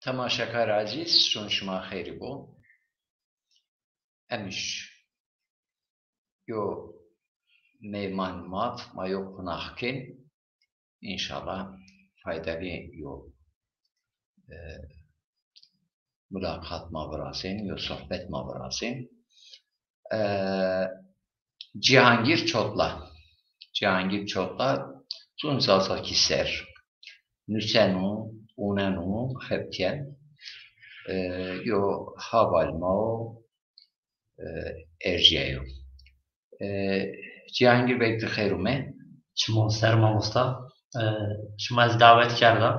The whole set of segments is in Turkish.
تماشاکار عزیز چون شما خیری بو امیش یو میمان مات ما یو قناحکن انشالله faydalı yo mülakat mavrasın yo sohbet mavrasın Cihangir Çotla tun zazaki ser nüsenu unenu hepken yo havalma erceyo Cihangir Bey خیرومه شما سرما مستا شما از دعوت کردم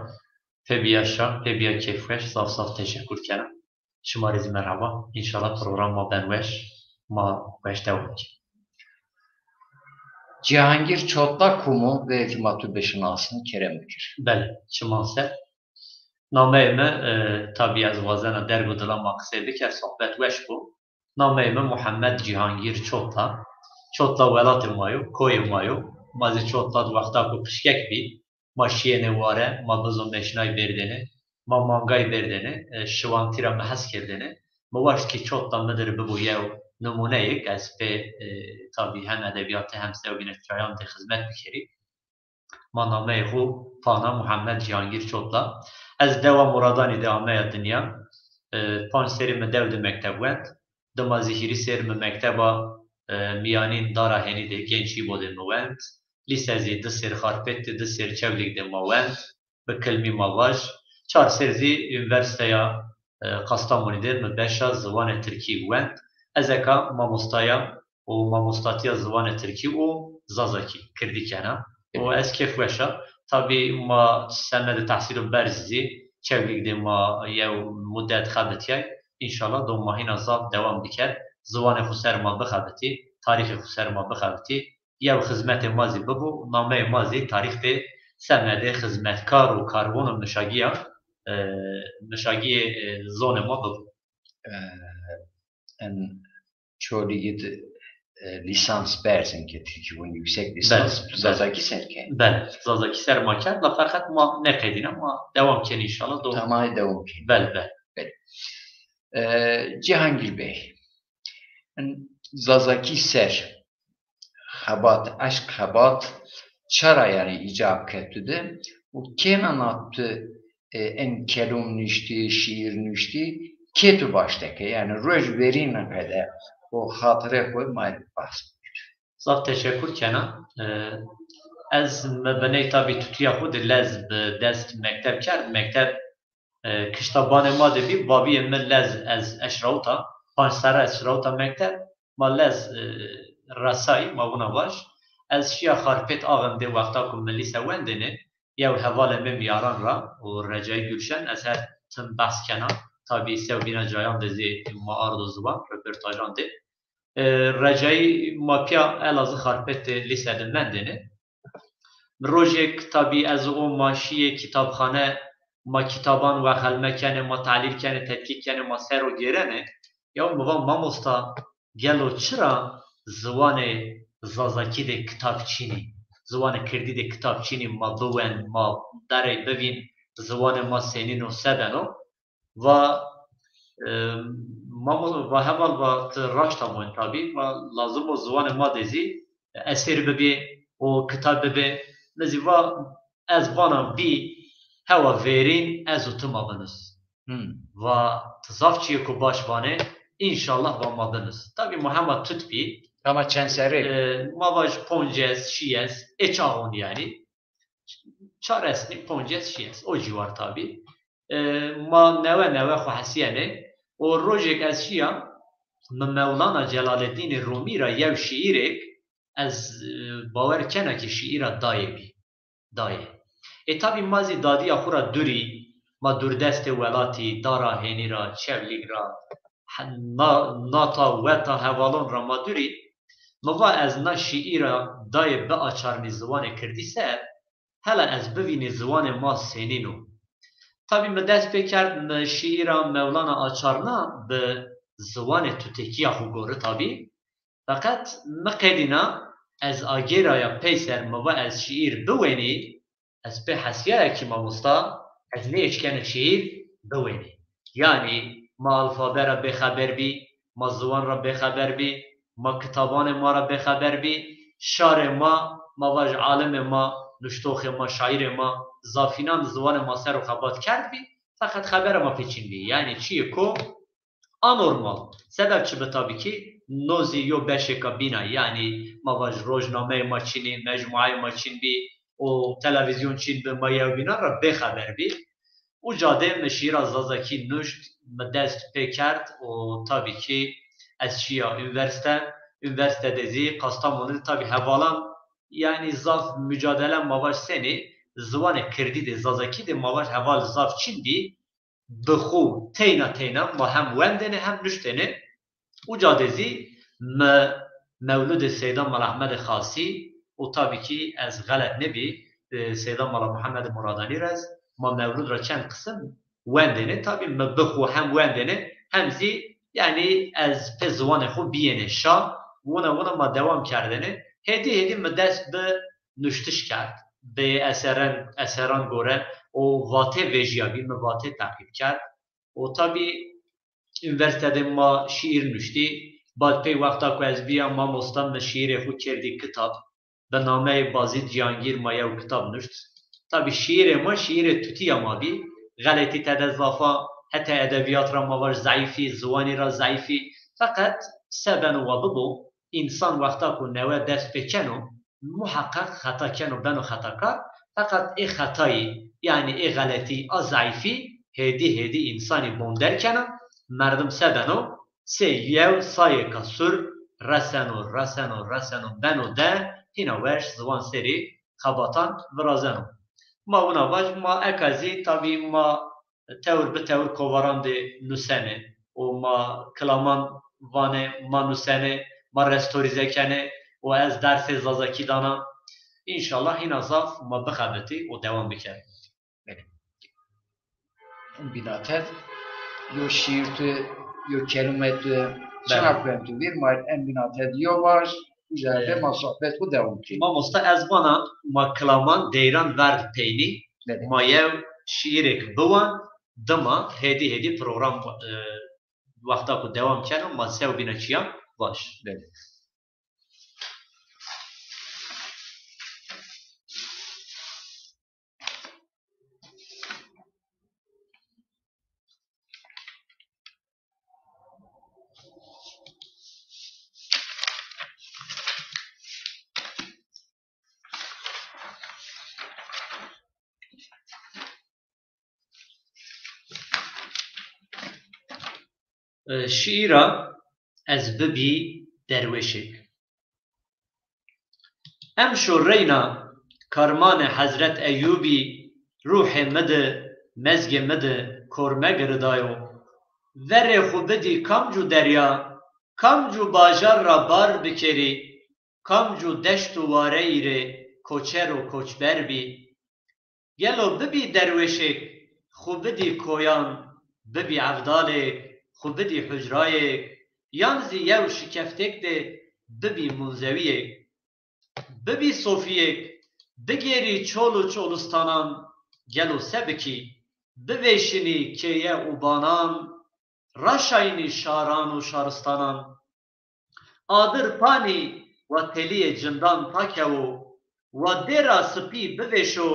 پبیا شا پبیا کیفش صاف تشکر کردم شما رزی مرحبا انشالله پروگرام ما بنوش ما وش دوام Cihangir Çotla kumu ve iltimatü beşinasını keremdir. بله شما سر نامه ما tabi از وازن درگو دلا مقصده که صحبت وش بو نامه ما محمد جهانگیر چوتلا ولات مایو کوی مایو مازی چوتلا وقتا کو پشکک بی ما شیه واره ما بزو مشنای بردنه ما مانگای بردنه شوانتیرا محس کردنه ما واشت که چوتلا مدر ببو یو نمونه یک از به tabi hem edebiyatı hem sevgine çayan de hizmet bikeri ما نامه خو پانا محمد جهانگیر چوتلا از دوا مرادانی دامه دنیا پانچ سری مدو ده مکتب وند دما زهیری سر مکتبا میانین دارا هنی ده گنچی بوده موند لیسازی ده سر خارپت ده سر چولیک ده موند به کلمی مواج چار سرزی üniversiteye قسطامونی ده مبشا زبان ترکی وند ازکا ماموستایا و ماموستاتیا زبان ترکی و زازاکی کردی کنه و از کیف وشا tabi ما سند تحصیل برزی چولیک ده ما یو مدت خدتیای انشالله دو ماهین azab devam diker زبان خسر ما بخبتی تاریخ خسر ما بخبتی یا خدمت مازی ببو نامه مازی تاریخ به سند خدمتکار و کاربون و نشاگی زون ما ببو en çoğu lisans bersin ki Türkiye'nin yüksek lisans Zazaki Serken. بله زازاکی سر ما کرد و فقط ما نقیدین اما دوام کن انشالله دو Tamamı devam ki. بله Cihangir Bey Zazaki Ser Habat, aşk habat çara yani icap etti. Bu kenan attı en kelum nüşti, şiir nüşti ketu baştaki yani roj verine kadar o hatıra koymayı bas. زاد تشکر کنم از مبنی تابی توتیا خود لز به دست مکتب کرد مکتب کشتابان ما دبی بابی من لز از اشراوتا پانچ سره اشراوتا مکتب ما لز رسایی ما بونا باش از شیا خارپت آغم ده وقتا کم ملی سوندنه یا حوال من بیاران را و رجای گلشن از هر تن بحث کنم تابی سو بینا جایان دزی ما آرد و زبان رپرتاجان ده رجای ما پیا الازı خارپت لیسه دمندنه روژک تابی از او ماشی کتابخانه ما کتابان و خلمه کنه ما تعلیل کنه تدقیق کنه ما سر و گرنه یا ما مستا گلو چرا زوان زازاکی ده کتاب چینی زوان کردی ده کتاب چینی ما بوین ما داره ببین زوان ما سنین و سدنو و ما و همان و راشت همون تابی و لازم و زوان ما دزی اسیر ببی و کتاب ببی نزی و از وانم بی هوا ویرین از و تو ما بنس و تزاف چیه که باش وانه انشالله و ما بنس تابی محمد تut بی ama çen seri ما باش پونجز شیز اچاون yani چارسنی پونجز شیز o civar tabi ما نوه خو حسیانه و روژک از شیعه من مولانا جلال الدین رومی را یو شعیرک از باور کنه که شعیر دایه بی دایه تابی مازی دادی اخورا دوری ما دوردست ولاتی دارا هینی را چولیگ را ناتا وتا حوالون را ما دوری موا از نا شعیر دایه به آچارنی زوان کردی سر هلا از ببینی زوان ما سینینو tabi me dest pê kerd şiîra Mevlana Açarna bi ziwanê tutekiya xwe gore tabi feqet me qedîna ez agêraya peyser me ez şiîr biwênî ez pê hesiyayekî mamosta ez nê eşkene şiîr دوینه yani ما alfabe را بخبر بی ما زوان را بخبر بی ما کتابان ما را بخبر بی شار ما واج عالم ما نشتوخ ما شاعر ما زافینان زوان ما سر و خبات کرد بی فقط خبر ما پیچین بی یعنی چیه کو anormal. Sebep çi tabii ki nozi yo beşe kabina yani ma rojname ma çini mecmuay ma çin bi o televizyon çin bi ma yevbina ra be haber bi o cade meşira zazaki nuşt me dest pekert o tabii ki eşya üniversite dezi Kastamonu tabii havalan yani zaf mücadele mavaş seni zıvanı kirdi de zazaki de mavaş heval zaf çin di بخو تینا ما هم وندنه هم نشتنه او جادزی مولود سیدا مال احمد خاصی و tabii ki از غلط نبی سیدا مال محمد مرادانی رز ما مولود را چند قسم وندنه tabii بخو هم وندنه همزی yani از پزوان خو بینه شا ونا ما دوام کردنه هدی مدست به نشتش کرد به اثران گوره o vate vejiyabî me vate takip kerd û tabii üniversitede ma şiir nuştî bad pey wexta ku ez bîya mamosta me şiirê xwe kerdî kitap bi nameyê Bazî Cihangîr ma yew kitap nuşt tabii şiirê ma şiirê tutiya ma bî xeletî te de zafa heta edebiyat ra ma baş zayîfî ziwanî ra zayîfî feqet seben wa bibû însan wexta ku newe dest pê keno muheqqeq xeta keno beno xetakar fakat hatayı yani galeti azayfi hedi insani bonder kana merdum sedano se yev saye kasur rasano beno de hina veş zvan seri kabatan vrazano ma una vaj ma ekazi tabi ma tevr be tevr kovaran de nusene o ma klaman vane ma nusene ma restorize kene o ez derse zazaki dana İnşallah yine zaf ma bixebiti o devam bike. Binatet yo şiir tu yo kelimet tu çanak ben tu bir mal en binatet yo var üzerinde ma sohbet bu devam ki. Ma mosta ez bana ma klaman deyran verdi peyni ma yev şiirek buvan dama hedi program vakta ku devam kene ma sev binaçiya baş. şiira ez bibî derweşek em şorreyna karmanê Hezret Eyyûbî ruhê me di mezgê me di korme giridayo verê xwe bidî kam cû derya kam cû bajar ra bar bikerî kam cû deşt û wareyî rê koçer û koçber bî gelo bibî derweşek xwe bidî koyan bibî evdalê xwe bidî hicrayek yan zî yew şikeftek de bibî munzewiyek bibî sofiyek bigêrî çol û çolistanan gelo se bikî biveşînî kêye û banan raşayînî şaran û şaristanan adir panî we teliyê cindan takewo we dêra spî biveşo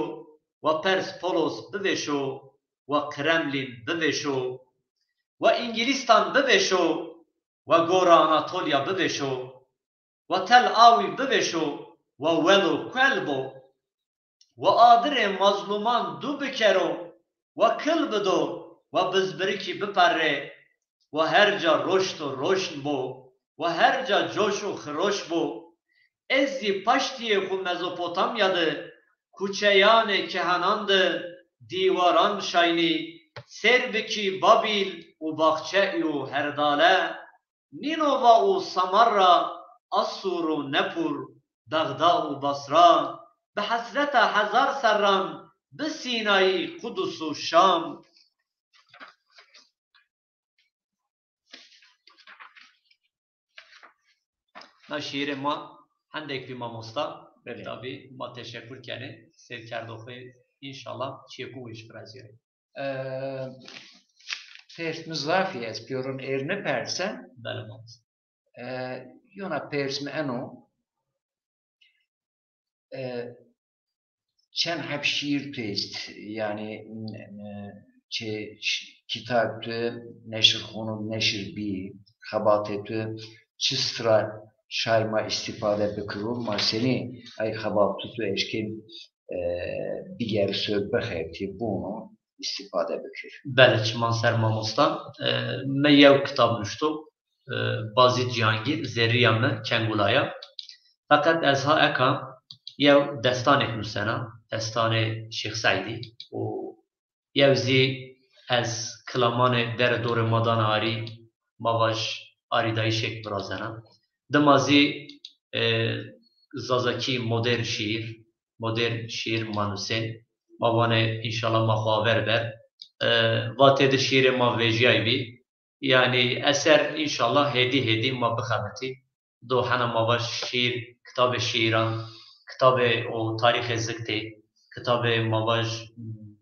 we Perspolos biveşo we Kremlin biveşo we İngîlistan biveşo we gora Anatolya biveşo we Tel Avîv biveşo we welo kelbo we adirê mazlûman dû bikero we kil bido we bizbirikî bipere we her ca roşt û roşn bo we her ca coş û xiroş bo ez zî paştiyê xwe Mezopotamyadê kuçeyanê kehenan di dîwaran şaynî sêr bikî Babîl û baxçe û herdale Nînova û Samarra Assûr û Nepûr Bexda û Basra bi hesreta hezar serran bi Sînayî Qudus û Şam Na şiirê ma hendek vî mamosta tabii ma teşekkür kene sêrkerdoxê inşallah çêkû wî ji Pers mizrafi es piorun erine persen بله مامۆستا. yona pers mi eno çen hep şiir test yani çe kitaptı neşir konu neşir bi habatetü çistra şayma istifade bekirul ma seni ay habattu eşkin diğer söz bekirti bunu istifade bekir. بله چمان سر مامۆستا من یو کتاب نوشتو بازی جیهانگیر زریya me Kengulaya fakat ez ha eka yew destanek nusena destanê Şeyx Saîdî û yew zî ez kilamanê dere dorê madana arî mavaş arîdayî şêk birazena dima zî zazakî modern şîr manûsên mavanê înşallah ma xwaver ber va têde şîrê ma vêjiyayî bî yani eser inşallah hêdî ma bixemetî dohena mava şîr kitabê şîran kitabê o tarîxê ziktê kitabê mava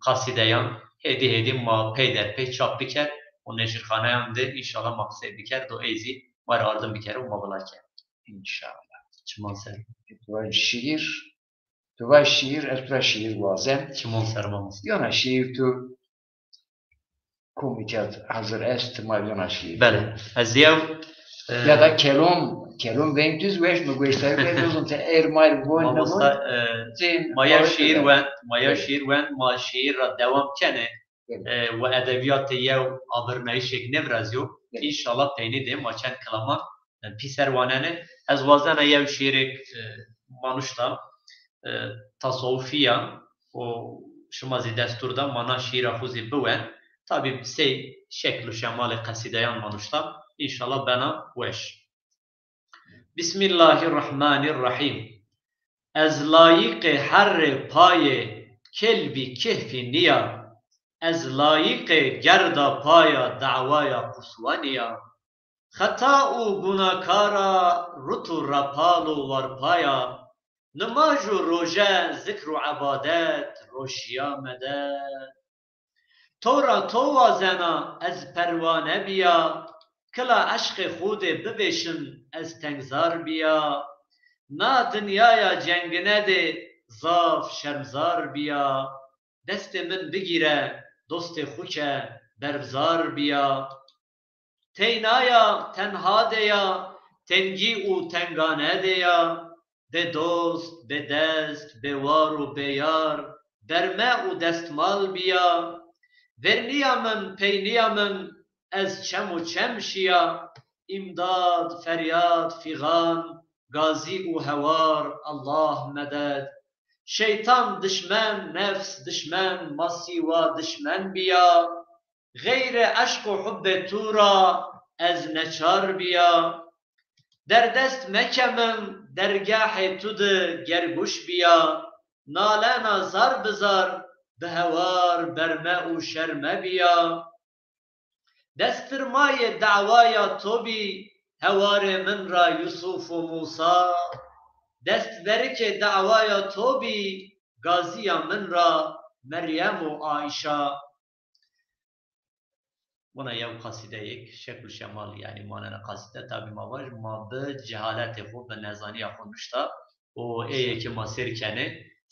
qasîdeyan hêdî ma pey derpê çap biker û nêşîrxaneyan de inşallah ma qisê biker do êzî were ardim bikere û ma bilake İnşallah. çiman ser Tuva şiir esra şiir vazen çiman ser mamos yona şiir tu komitet hazır est ma yona şiir. bele ez yew Ya da kelon ventüz veş mi göster ve uzun te ermayr bu mamosta maya şiir wen ma şiir ra devam kene ve edebiyatı yew abirnayişek nevraz yok inşallah peynî de maçen kalaman piservanene ez vazena yew şiirek manuşta tasavvufiya o şumazi desturda mana şiira xuzi biwen tabi sey şeklu şemali qasideyan manuşta inşallah bana weş Bismillahirrahmanirrahim Ez layık-ı her paye kelbi kehfi niya Ez layık-ı gerda paya davaya kusvaniya Hata u gunakara rutu rapalu varpaya Nimaju roje zikru abadet roşiya medet Tora tova zena ez pervane biya Kila aşkı xude bibêşin ez tengzar biya Na dinyaya cengine de zaf şermzar biya Destê min bigîre dostê xwe ke berzar biya Teynaya tenha de ya tengî û tengane de ya Be dost, be dest, be war û be yar Berme û destmal biya Verniya min peyniya min ez çem û çem şiya İmdad, feryat, figan Gazi û hewar Allah meded Şeytan dişmen, nefs dişmen Masîwa dişmen biya Geyre eşq û hubbê tu ra ez neçar biya Derdest meke min dergahê tu de gerguş biya Nalena zar bizar bi hewar berme û şerme biya Destirmayê dawaya to bî hewarê min ra Yusuf û Musa Destverikê dawaya to bî gaziya min ra Meryem û Aîşa Buna yew qasideyek şeklu şemal yani manena qaside tabi mavaj ma bi cehaletê xwe bi nezaniya xwe nuşta û êyekî ma serkene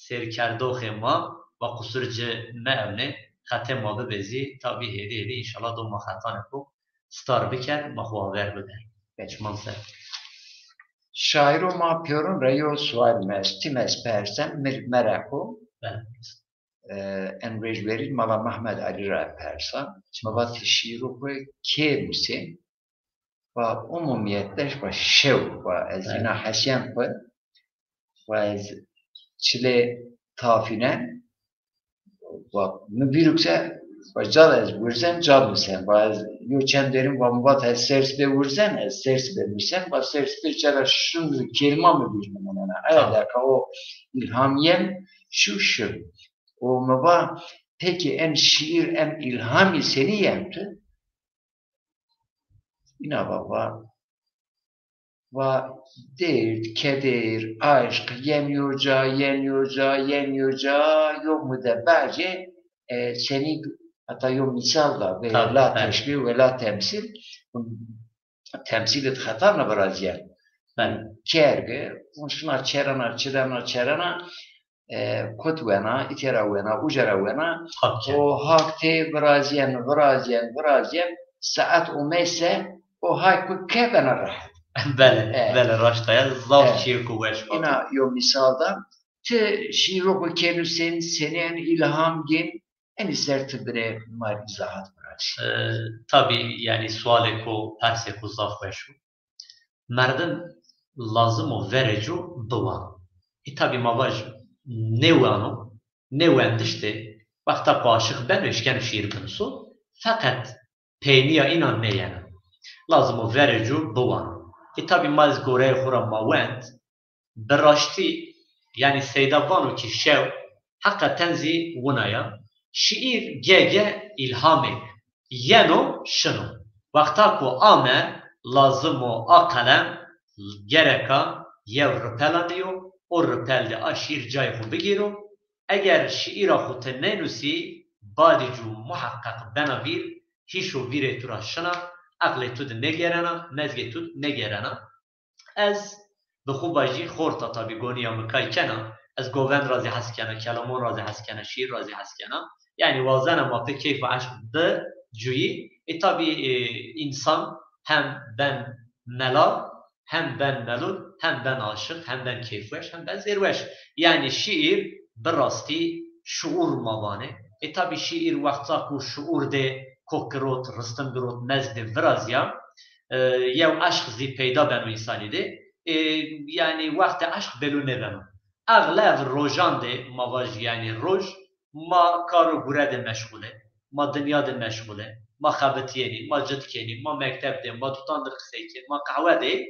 serkerdoxê ma ve qusurci me evne xetê ma bibêzî tabi hêdî inşallah do ma xetanê xwe star biker ma xwaver bide çiman ser Şairo ma piorun reyo sual mes times persen merako en rejverin mala Mehmed Ali ra persa mavati şiiru xwe kê misin ve umumiyetleş ve şev ve ez yina hesyen xwe ve ez çile tafine ve mübirükse ve cad ez vurzen cad misin ve ez yo çem derim ve muvat ez sers be vurzen ez sers be misin ve sers bir çara şunu kelima mı bilmem ona ayadaka o ilhamiyem şu o mava peki en şiir en ilhami seni yaptı yine baba ve dert, keder, aşk yeniyorca yok mu da bence seni hatta yok misal da ve Tabii, la bəli, teşbih ve la temsil temsil et hatarla baraziyen bəli. kerge şuna çerana kutvena iteravena uceravena Tabii ki. o hakte baraziyen saat o mese o hayku kebena rahat. Bəli, bəli, raştaya zav çiğ kuvveş batı. İna yo misalda te şiroku kenusen senen ilham gen en ister tıbire mar izahat bırak. Tabii yani suale ko perse ko zav veşu. Merdin lazım o verecu duvan. Tabii mavaj ne wendişte vakta paşık ben eşken şiir konusu fakat peyniya inan ne yani. Lazım o verecu duvan. Tabii maz gore xura mawend beraşti yani seydavanu ki şev hakikaten zi vunaya şiir gege ilhame yeno şunu vakta ku ame lazım o akalem gereka yev rıpelanıyor o rıpelde aşir cayhu bigiro eğer şiira xute nenusi badicu muhakkak bena bir hişo vire tura şına akle tud negerana mezge tud negerana ez بخو باجی خورتا تابی گونیا مکای کنا از گوون رازی هست کنا کلامون رازی هست کنا شیر رازی هست کنا yani وازن ما به کیف و عشق ده جویی tabi insan hem ben melal hem ben melul hem ben aşık hem ben keyfveş hem ben zirveş yani şiir birasti şuur mavane tabi şiir vakta ku şuur de kokrot rıstım grot mezde virazya yev aşk zi peyda benu insani de yani vakti aşk belu nebenu. Ağlav rojan de mavaj yani roj ma karu gure de meşgule, ma dünya de meşgule, ma xabetiyeni, ma cidkeni, ma mektepte, ma tutandır kısayken, ma kahve de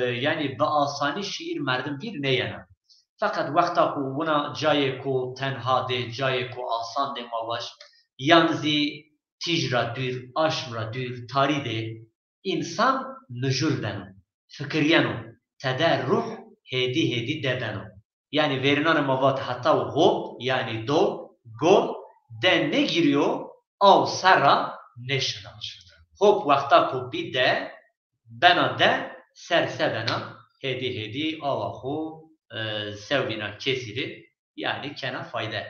yani be asani şiir merdim bir ne yana. Fakat vakta ku buna caye ku tenha de, caye ku asan de mavaj yanzi ticra dür, aşmra dür, tari de insan nüjur benu, fikriyenu. Teder ruh hedi debeno. Yani verilen mavat hatta go yani do go de ne giriyor? Av sera neşna. Hop vakta ko bir de bena de serse bena hedi avahu sevgina kesiri yani kena fayda.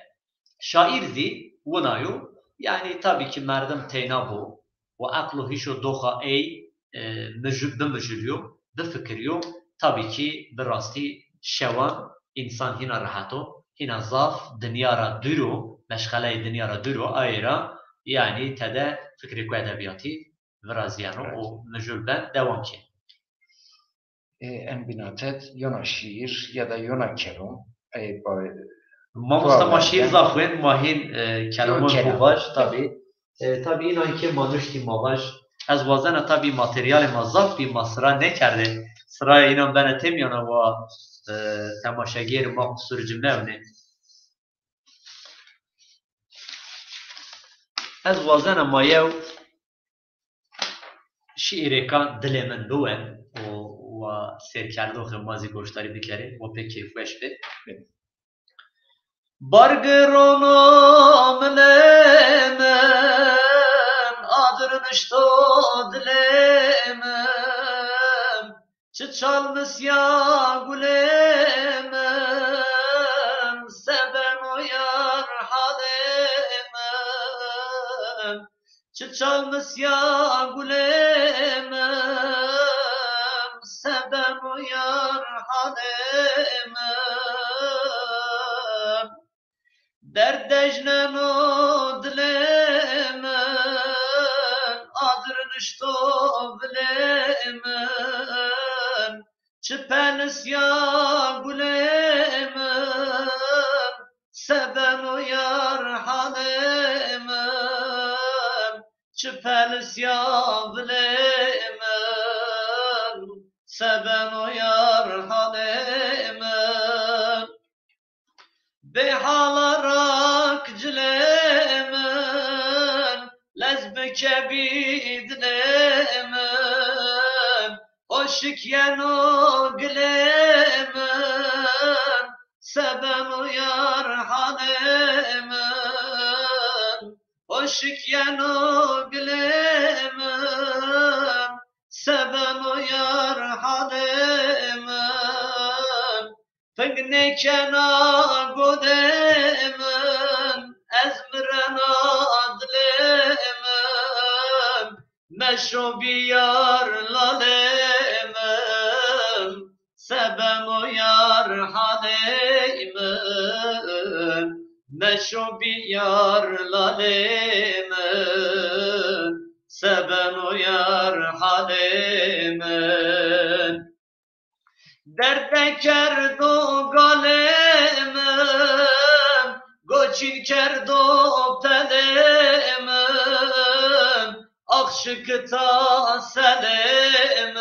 Şairzi vunayu yani tabii ki merdim teyna bu ve aklu hişo doha ey müjülüyor de fikiriyor tabii ki birasti şevan insan hina rahato hina zaf dünyara duru meşgale dünyara duru ayra yani tede fikri ku edebiyatı viraziyano o müjül ben devam ki. En binatet yona şiir ya da yona kelam Mamusta şiir zafwen mahin kelamon kuvaj tabii tabii inan ki manuşti mavaj از وازن tabii materyal mazaf bir masra ne kerdi sıraya inan ben etemiyorum ve temaşagir maksur cümle ez وازن mayev şiiri kan dilemen buen و سرکردو خمازی گوشتاری بکره و به کیف وش به bargronam lemem adırmışto dilemem çıçalmış ya gülemem seben o yar halemem çıçalmış ya gülemem seben o yar halemem derdejnen o dilemen adırnışto bilemen çıpelis ya gülemen seben o yar halemem çıpelis ya bilemen seben o yar halemem behalarak cilemen lezbeke bidlemen hoşik yeno gilemen seben uyar hanemen Aşık yano gülümüm, sebem o yar halimim. Fıgne kena godemim, ezmiren adlimim. Meşrubi yar lalimim, sebem o yar halimim. Meşrubi yar lalimim, sebem o yar halimim. Derde kerdo galimim, goçin kerdo telimim. Akşıkta selimim,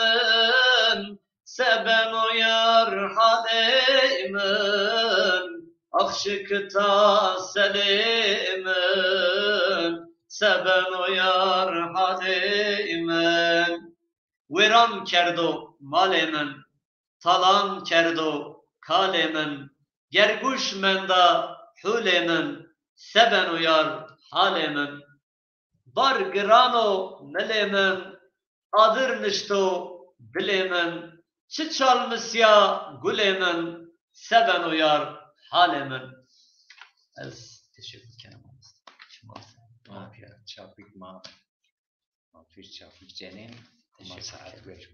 sebem o yar halimim. Akşıkta selimim, sebem o yar halimim. Viran kerdo malimin, talan kerdo kalemin. Gerguş menda hulemin, seben uyar halemin. Bar grano nelemin, adır nişto bilemin. Çi çalmışya gulemin, seben uyar halemin. Ez teşekkür ederim. Mafya, çapık ma. Mafya çapık cenin. Masaat ver.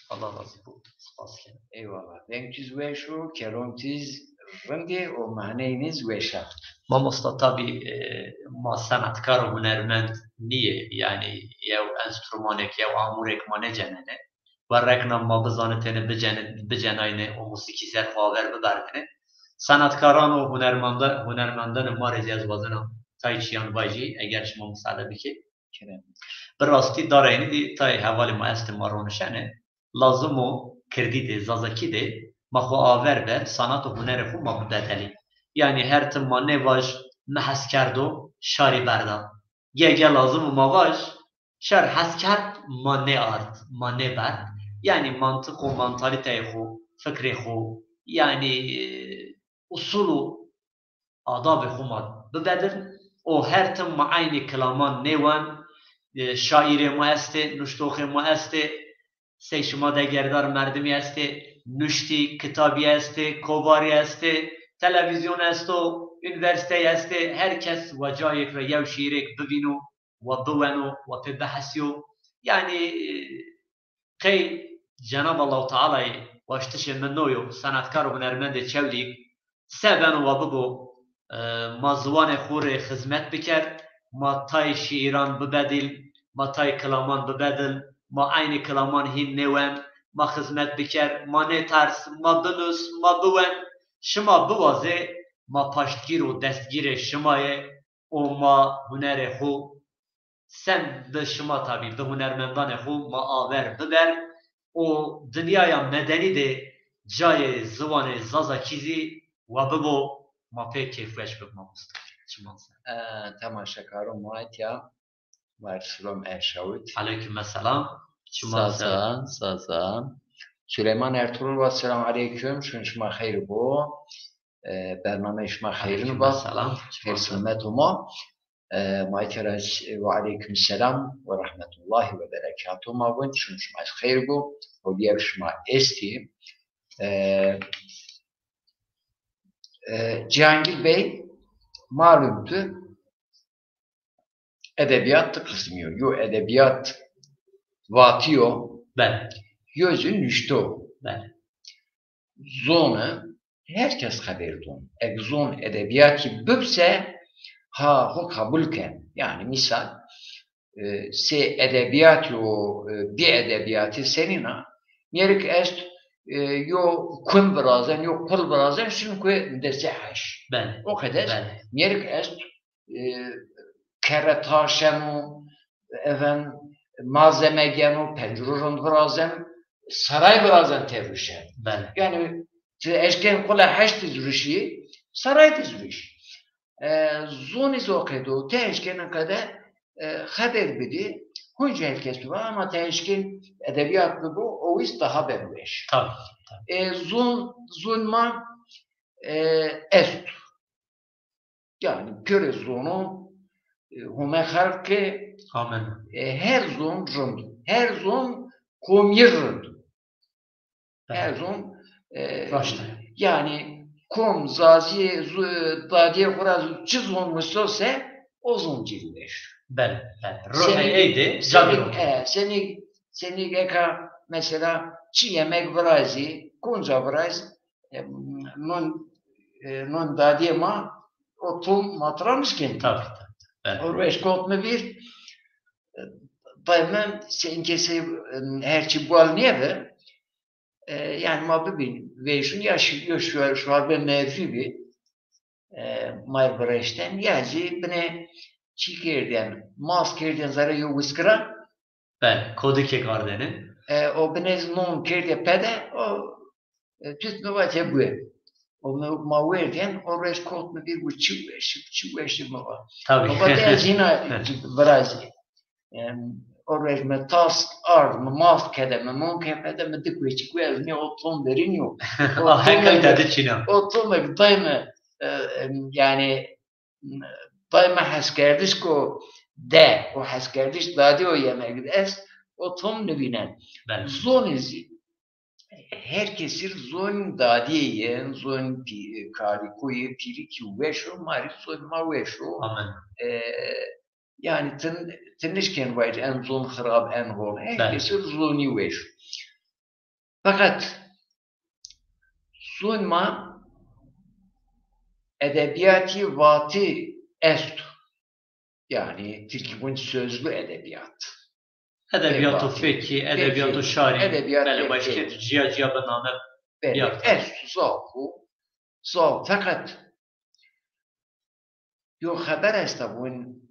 Allah razı olsun. Spas. Eyvallah. Renktiz ve şu, kerontiz rengi o maneyiniz ve şaft. Mamosta tabi ma sanatkar u hunermend niye yani yev enstrümanek yev amurek ma ne cenene ve reklam ma bizanetini bicenayne o musiki serfaver bibermene sanatkaran o hunermandan ma reziyaz vazına tayçiyan vayci eğer şuma müsaade biki براستی دارینی دی تای حوالی ما استمارونشنه لازم و کردی دی زازکی دی ما خو آور به sanat و هنر خو ما بدلی یعنی هر تم ما نواش محس کرد و شاری بردم یه لازم و ما واش شار حس کرد ما نه آرد ما نه برد یعنی منطق و منطالیته خو فکر خو یعنی اصول و آداب خو ما ببدل و هر تم ما عین کلامان نوان شاعر ما است، نشتوخ ما است، سی شما دگردار مردمی است، نشتی کتابی است، کوباری است، تلویزیون است و یونیورسیته است، هر کس و جای را یو شیرک ببینو و بونو و به بحثیو یعنی خیلی جناب الله تعالی واشتش منویو صنعتکار و هنرمند چولی سبن و بگو مازوان خور خدمت بکرد ما تای شیران ببدل ما تای کلامان ببدل ما عین کلامان هین نوان ما خدمت بکر ما نترس ما بنوس ما بون شما بوازه ما پشتگیر و دستگیر شمای و ما هنر خو sen به شما tabi به هنرمندان خو ما آور ببر و دنیای مدنی ده جای زبان زازا چیزی و ببو ما پی کیفش بگم تماشاکارم مایتیا Varşulam Erşavut. Aleykümselam. Sazan. Süleyman Ertuğrul ve selam aleyküm. Şunşma hayır bu. Bername işma hayırın var. Her sünnet uma. Mayteraj ve aleyküm selam ve rahmetullahi ve berekatuhu mavun. Şunşma hayır bu. O diğer şuma esti. Cihangir Bey malumdu. Edebiyat kısmıyor. Yo edebiyat vatiyo. Ben. Gözün nüşto. Ben. Zonu herkes haberdon. Zon edebiyatı bübse ha ho kabulken. Yani misal se edebiyat yo bir edebiyatı senina yerik est yo kun birazen yo kul birazen çünkü desehaş. Ben. O kadar. Ben. Yerik est kere taşenu efendim malzeme genu pencurun birazem saray birazem tevşen. Ben. Yani eşken kula haşt zürüşi saray zürüş. Zoni zokedo teşkene kadar haber bidi. Hunca herkes var ama teşkin edebiyatlı bu o iş daha berbeş. Tabii. Zulma est. Yani göre zonu Home halkı Amen. her zon rund. Her zon komir rund. Her zon Raşta. yani kom zaziye dadiye kuraz çiz olmuşsa o zon cilveş. Bel. Ruhe eydi. Seni eka mesela çi yemek vrazi, kunca vraz non dadiye ma o tom matramış kendi. Tabii. Orveş kot bir daima sen kese herçi bu al niye be? Yani ma bibin ve şunu yaşıyor şu an ben mevzubi may breşten yazi bine çikerden maskerden zara yuviskra Kodike gardeni. o bine non kerde pede o tütme vate bu. O ma verden o reş kot mu bir bu çiveşi ma var. Tabii. O da zina Brazi. O reş me task ard me mask kede me non kepede me dikwe çikwe ne o ton verin yok. Hekel dedi Çin'e. O tomek daima yani daima haskerdiş ko de o haskerdiş dadi o yemek es o tom nebinen zon izi herkesir zon dadiye yen zon karikoye piriki veşo mari zon ma veşo yani tınışken var en zon harab en hol herkesir zoni veşo fakat zon ma edebiyatı vatı est. Yani Türkçe'nin sözlü edebiyat. Edebiyatı feki, edebiyatı şari. Edebiyat başka ciya bename. Est zafu. Fakat yok haber est bun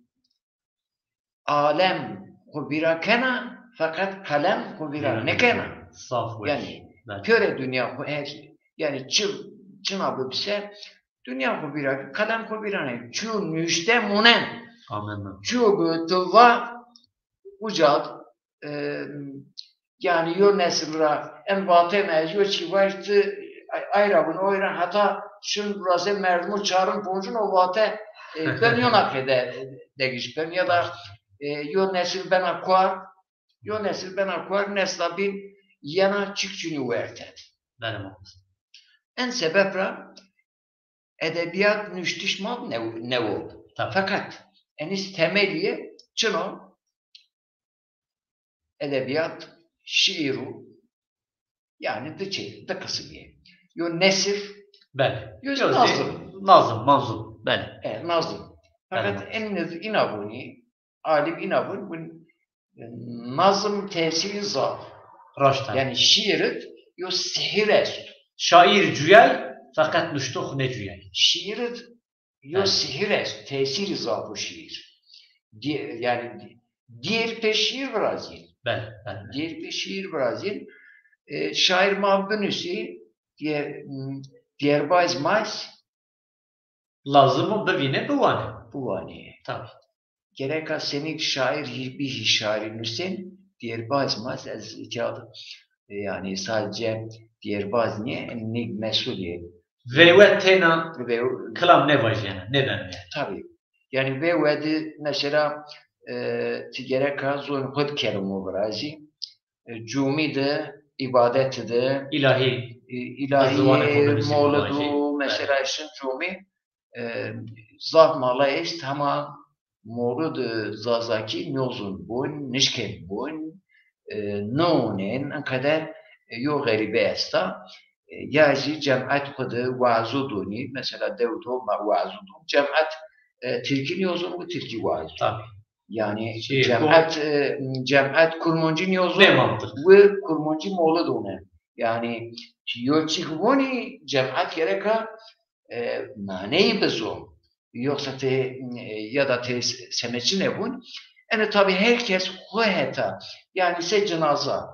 alem kubira kana fakat kalem kubira ne kana. Yani köre dünya yani çınabı bise dünya kubira kalem kubira ne. Çu nüşte munen. Amen. Çu büyütüva ucad yani yo nesilra en batı mevzu çivaştı ayrabın oyran hatta şun burası merdumu çağırın poncun o batı ben yonak degiş ya da yo nesil ben akuar nesla bin yana çıkçını verted. En sebepra edebiyat nüştişman ne oldu? Fakat enis temeliye çıno edebiyat şiiru yani dı kısmiye. Yo nesir yo nazım manzum nazım. Fakat en inabuni alim inabun bu nazım tesiri zaf. Yani şiirit yo sihir est. Şair cüyel fakat nuştuh ne cüyel. Şiirit yo sihir est. Tesiri zaf o şiir. Yani diğer peşir Brazil. Diğer peşir Brazil. Şair mabünüsü diğer bazmaz lazımı bevine buvane. Tabii. Gerek senik şair bir şairin üstün diğer bazmaz az icabı yani sadece diğer baz niye ennig mesuliyet. Ve tena kelam ne var yani ne ben. Tabii. Yani ve mesela gerek zon hud kelime Brazil. Cumi de ibadet de ilahi mevludu mesela işin cumi zahmala est ama mevlud zazaki nozun bun nişken bun nonen kadar yo garibe esta yazi cemaat kudu vaazuduni mesela devto ma vaazudun cemaat Türkiye nozun bu Türkiye vaaz. Tabii. Yani cemaat kurmancı niyozun ve kurmancı mevlud ona. Yani yolçikvoni cemaat gereka maneyi bezon. Yoksa ya da semeçi ne bun? Yani tabi herkes huheta. Yani se cenaza.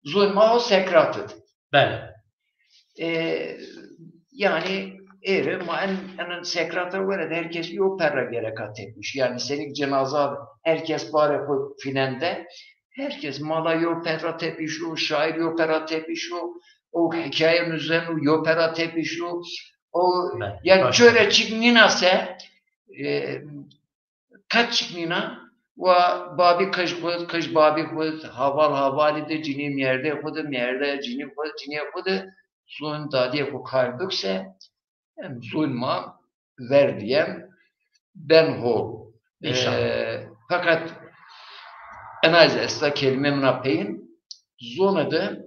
Zulma o sekratı. Yani ma en sekreter var herkes yo perra gerekat etmiş. Yani senin cenaza herkes bari filende herkes mala yo perra tepiş o şair yo perra tepiş o hikayenin üzerine yo perra tepiş o yani şöyle çıkninase kaç mina و بابی کش بابی خود حوالی ده جنی میرده خود میرده جنی خود زون دادی خود کار بکسه زون ما verdiyem ben ho. Fakat enaz esla kelime mnapeyin zona da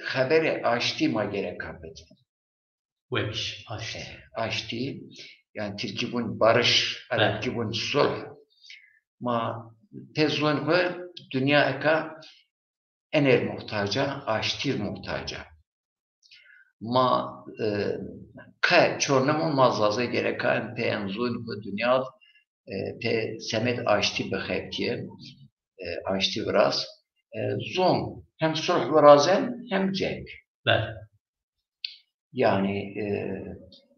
haberi açtı ma gerek kapet. Vemiş açtı. Açtı. Yani Türkiye'nin barış, Arap'ın sulh. Ma tezon ve dünya eka ener muhtaca, açtır muhtaca. Ma ka çornamon mazazı gerek ka pe enzun ve dünya pe semet açtı bexeptiye açtı biraz. Zon hem sulh ve razen hem cenk. Evet. Yani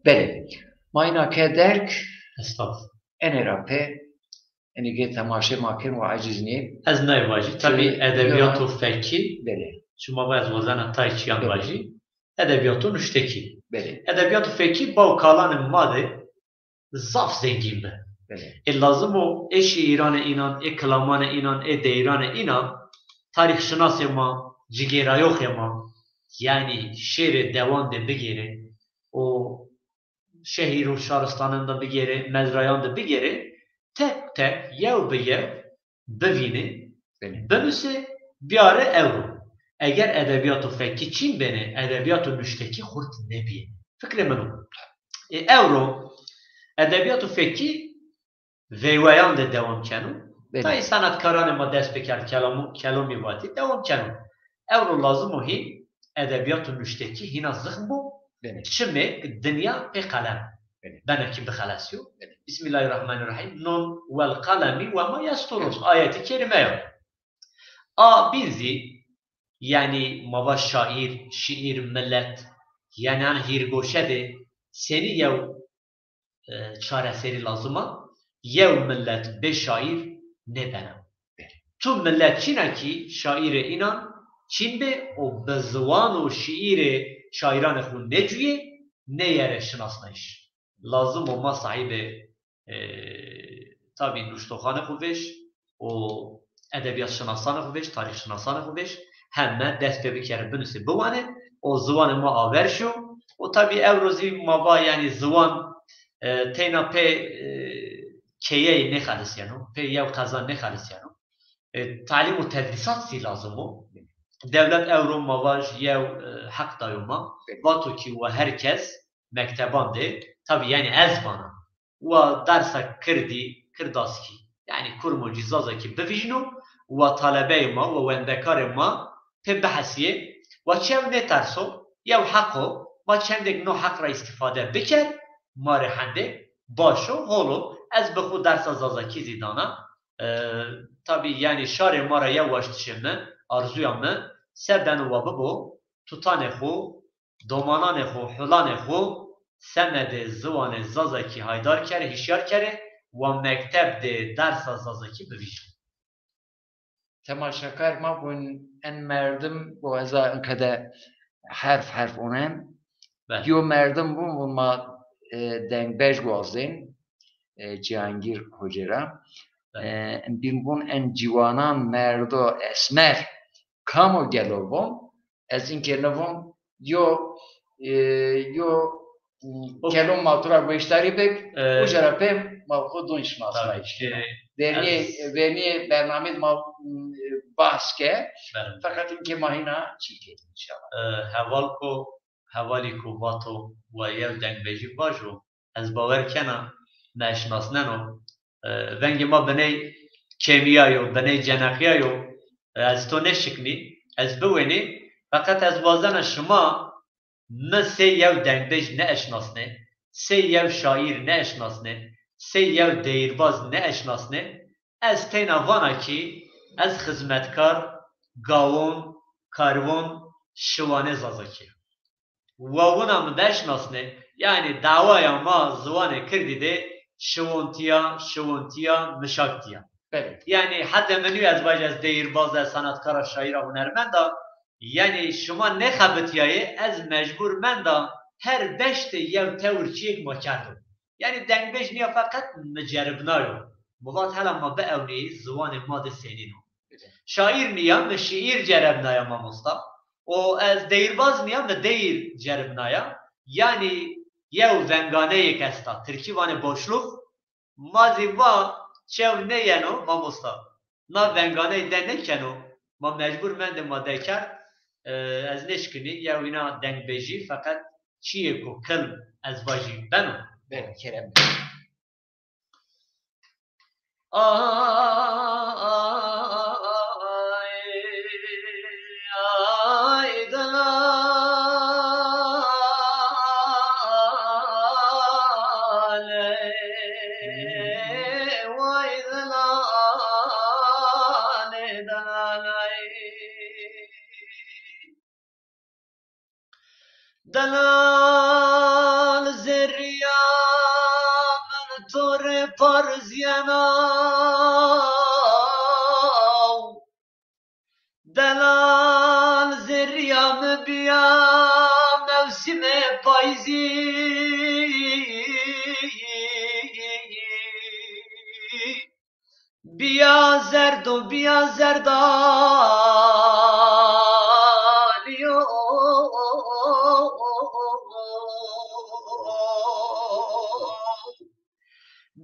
bele. Mayna kederk Estağfurullah. enerape enige temaşe makin ve acizini Ez nayvacı. Tabi edebiyat-ı fekki bele. Şuma ez vazana tayçiyan vacı. Edebiyat-ı nüşteki. Bele. Edebiyat-ı fekki bav kalanın madde zaf zengin be. Lazım o şiirane inan, klamane inan, deyrane inan tarih şinası ma cigera yok ya ma yani şiir devam de bigere o şehir o şaristanında bigere mezrayan da bigere tek tek yev be yev bevini benüse bir ara evro eğer edebiyatı fekki çin beni edebiyatı müşteki hurt nebiye fikre menum evro edebiyatı fekki veyvayan da devam kenu ta sanatkaran ma dest bekar kelamu vati devam kenu evro lazım o hi edebiyatı müşteki hina zıhn bu çimek dünya pe kalem bana ki bixalasyo Bismillahirrahmanirrahim nun vel kalemi ve ma yasturun ayeti kerime yok bizi yani mava şiir millet yani hirgoşe de seni yev çareseri lazıma yev millet be şair ne bana tüm millet çine ki şaire inan çin be o bezvan o şiire şairan xun ne cüye ne yere şınaslayış lazım olma sahibi tabi nuştoxanı xuvş o edebiyat şınasanı xuvş tarih şınasanı xuvş hemme dest be bikere binüse buvane o zıvanı ma averşo o tabi evrozi mava yani zıvan teyna pe keye ne xalisyano pe yev kazan ne xalisyano talim u tedrisat si lazım o devlet evro mavaj yev hak dayoma vato ki ve herkes mekteban de tabi yani ezbana ve dersa kirdaski yani kurmu cizaza ki bevijno ve talebe ma ve wendekar ma pe bahsiye ve çev ne terso yev hako ve çendek no hak ra istifade biker marihande başo holo ez bixu dersa zaza ki zidana tabi yani şare mara yavaş dişime arzuyamı sebenu ve bu tutane xu domanane xu hulane xu senede zıvane zazaki haydar kere hişyar kere ve mektep de dersa zazaki bivişim. Temaşakar ma bun en merdim bu eza enkede harf onem. Yo merdim bu ma dengbej gwazin Cihangir Hocera. Bun en civanan merdo esmer kamo gelovon ez in kelovon yo kelom matura beştari pek ujara pek ma khudun şmasmayış. Verniye bernamez ma bahs ke fakat in ke mahina çike inşallah. Havali ko vato ve yev dengbeji bajo ez baver kena naşnasneno vengi ma beney kemiyayo beney cenakiyayo ez to neşikni ez beveni fakat ez vazana şuma ne se yev dengbej ne eşnasne se yev şair ne eşnasne se yev deyirbaz ne eşnasne ez teyna vana ki ez hizmetkar gavon karvon şivane zazaki vavuna mı deşnasne yani davaya ma zıvane kirdi de şivontiya mişaktiya yani hatta menü ez bacaz deyirbaz sanatkara şaira hunermenda yani şuma ne xabetiye ez mecbur menda her beşte yev tevrçiyek ma kerdum يعني دنگبیج نیا فقط مجربنایو مولات هلا ما بأوني زوان ماد سنينو شاعر نیا مشعیر جربنایا ما مستا و از دیرباز نیا مدیر جربنایا yani yev vengane yekesta Türkiye vane boşluk mazi va çev ne yeno ma musta na vengane dene keno ma mecbur mende ma dekar az neşkini yevina dengbeji fakat çiye ko kıl az vaji beno Ben Kerem. دلال زریا من تور پرزینا دلال زریا مبیا موسم پاییزی بیا زرد و بیا زردالیو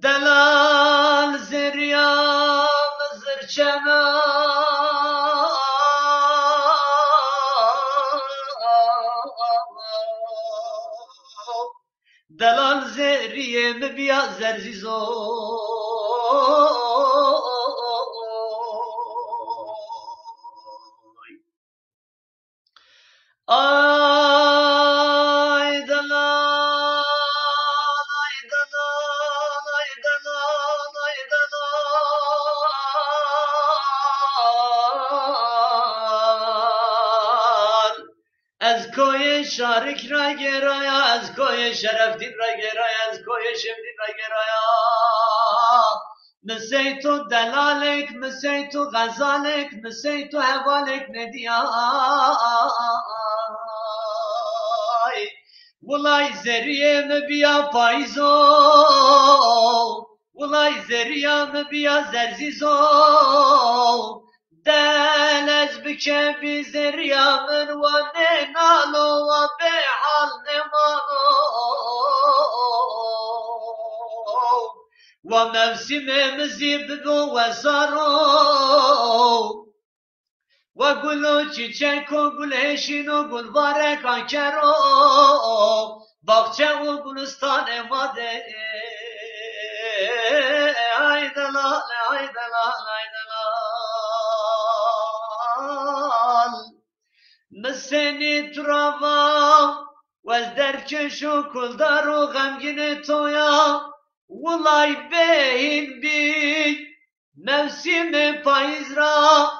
دلال زریام زرچنا دلال زریم بیا زرزیزو ay dalal ay dalal ay dalal ay dalal az koy şarik ra geraya az koy şerefdin ra geraya az koy şemdin ra geraya مسيتو دلالك مسيتو غزالك مسيتو هوالك ندياي والله زريه مبيا بايزو والله زريه مبيا زرزيزو دلز بكبي زريه من وننالو وبحال نمانو وموسم مزيب وزارو وقلو چيچكو قلهشينو قلبارك آنكرو باغچه و گلستان ماده ay dalal ay dalal ay dalal مسني ترابا وازدركشو كل دارو غمگin تويا والله بین بی موسم پاییز را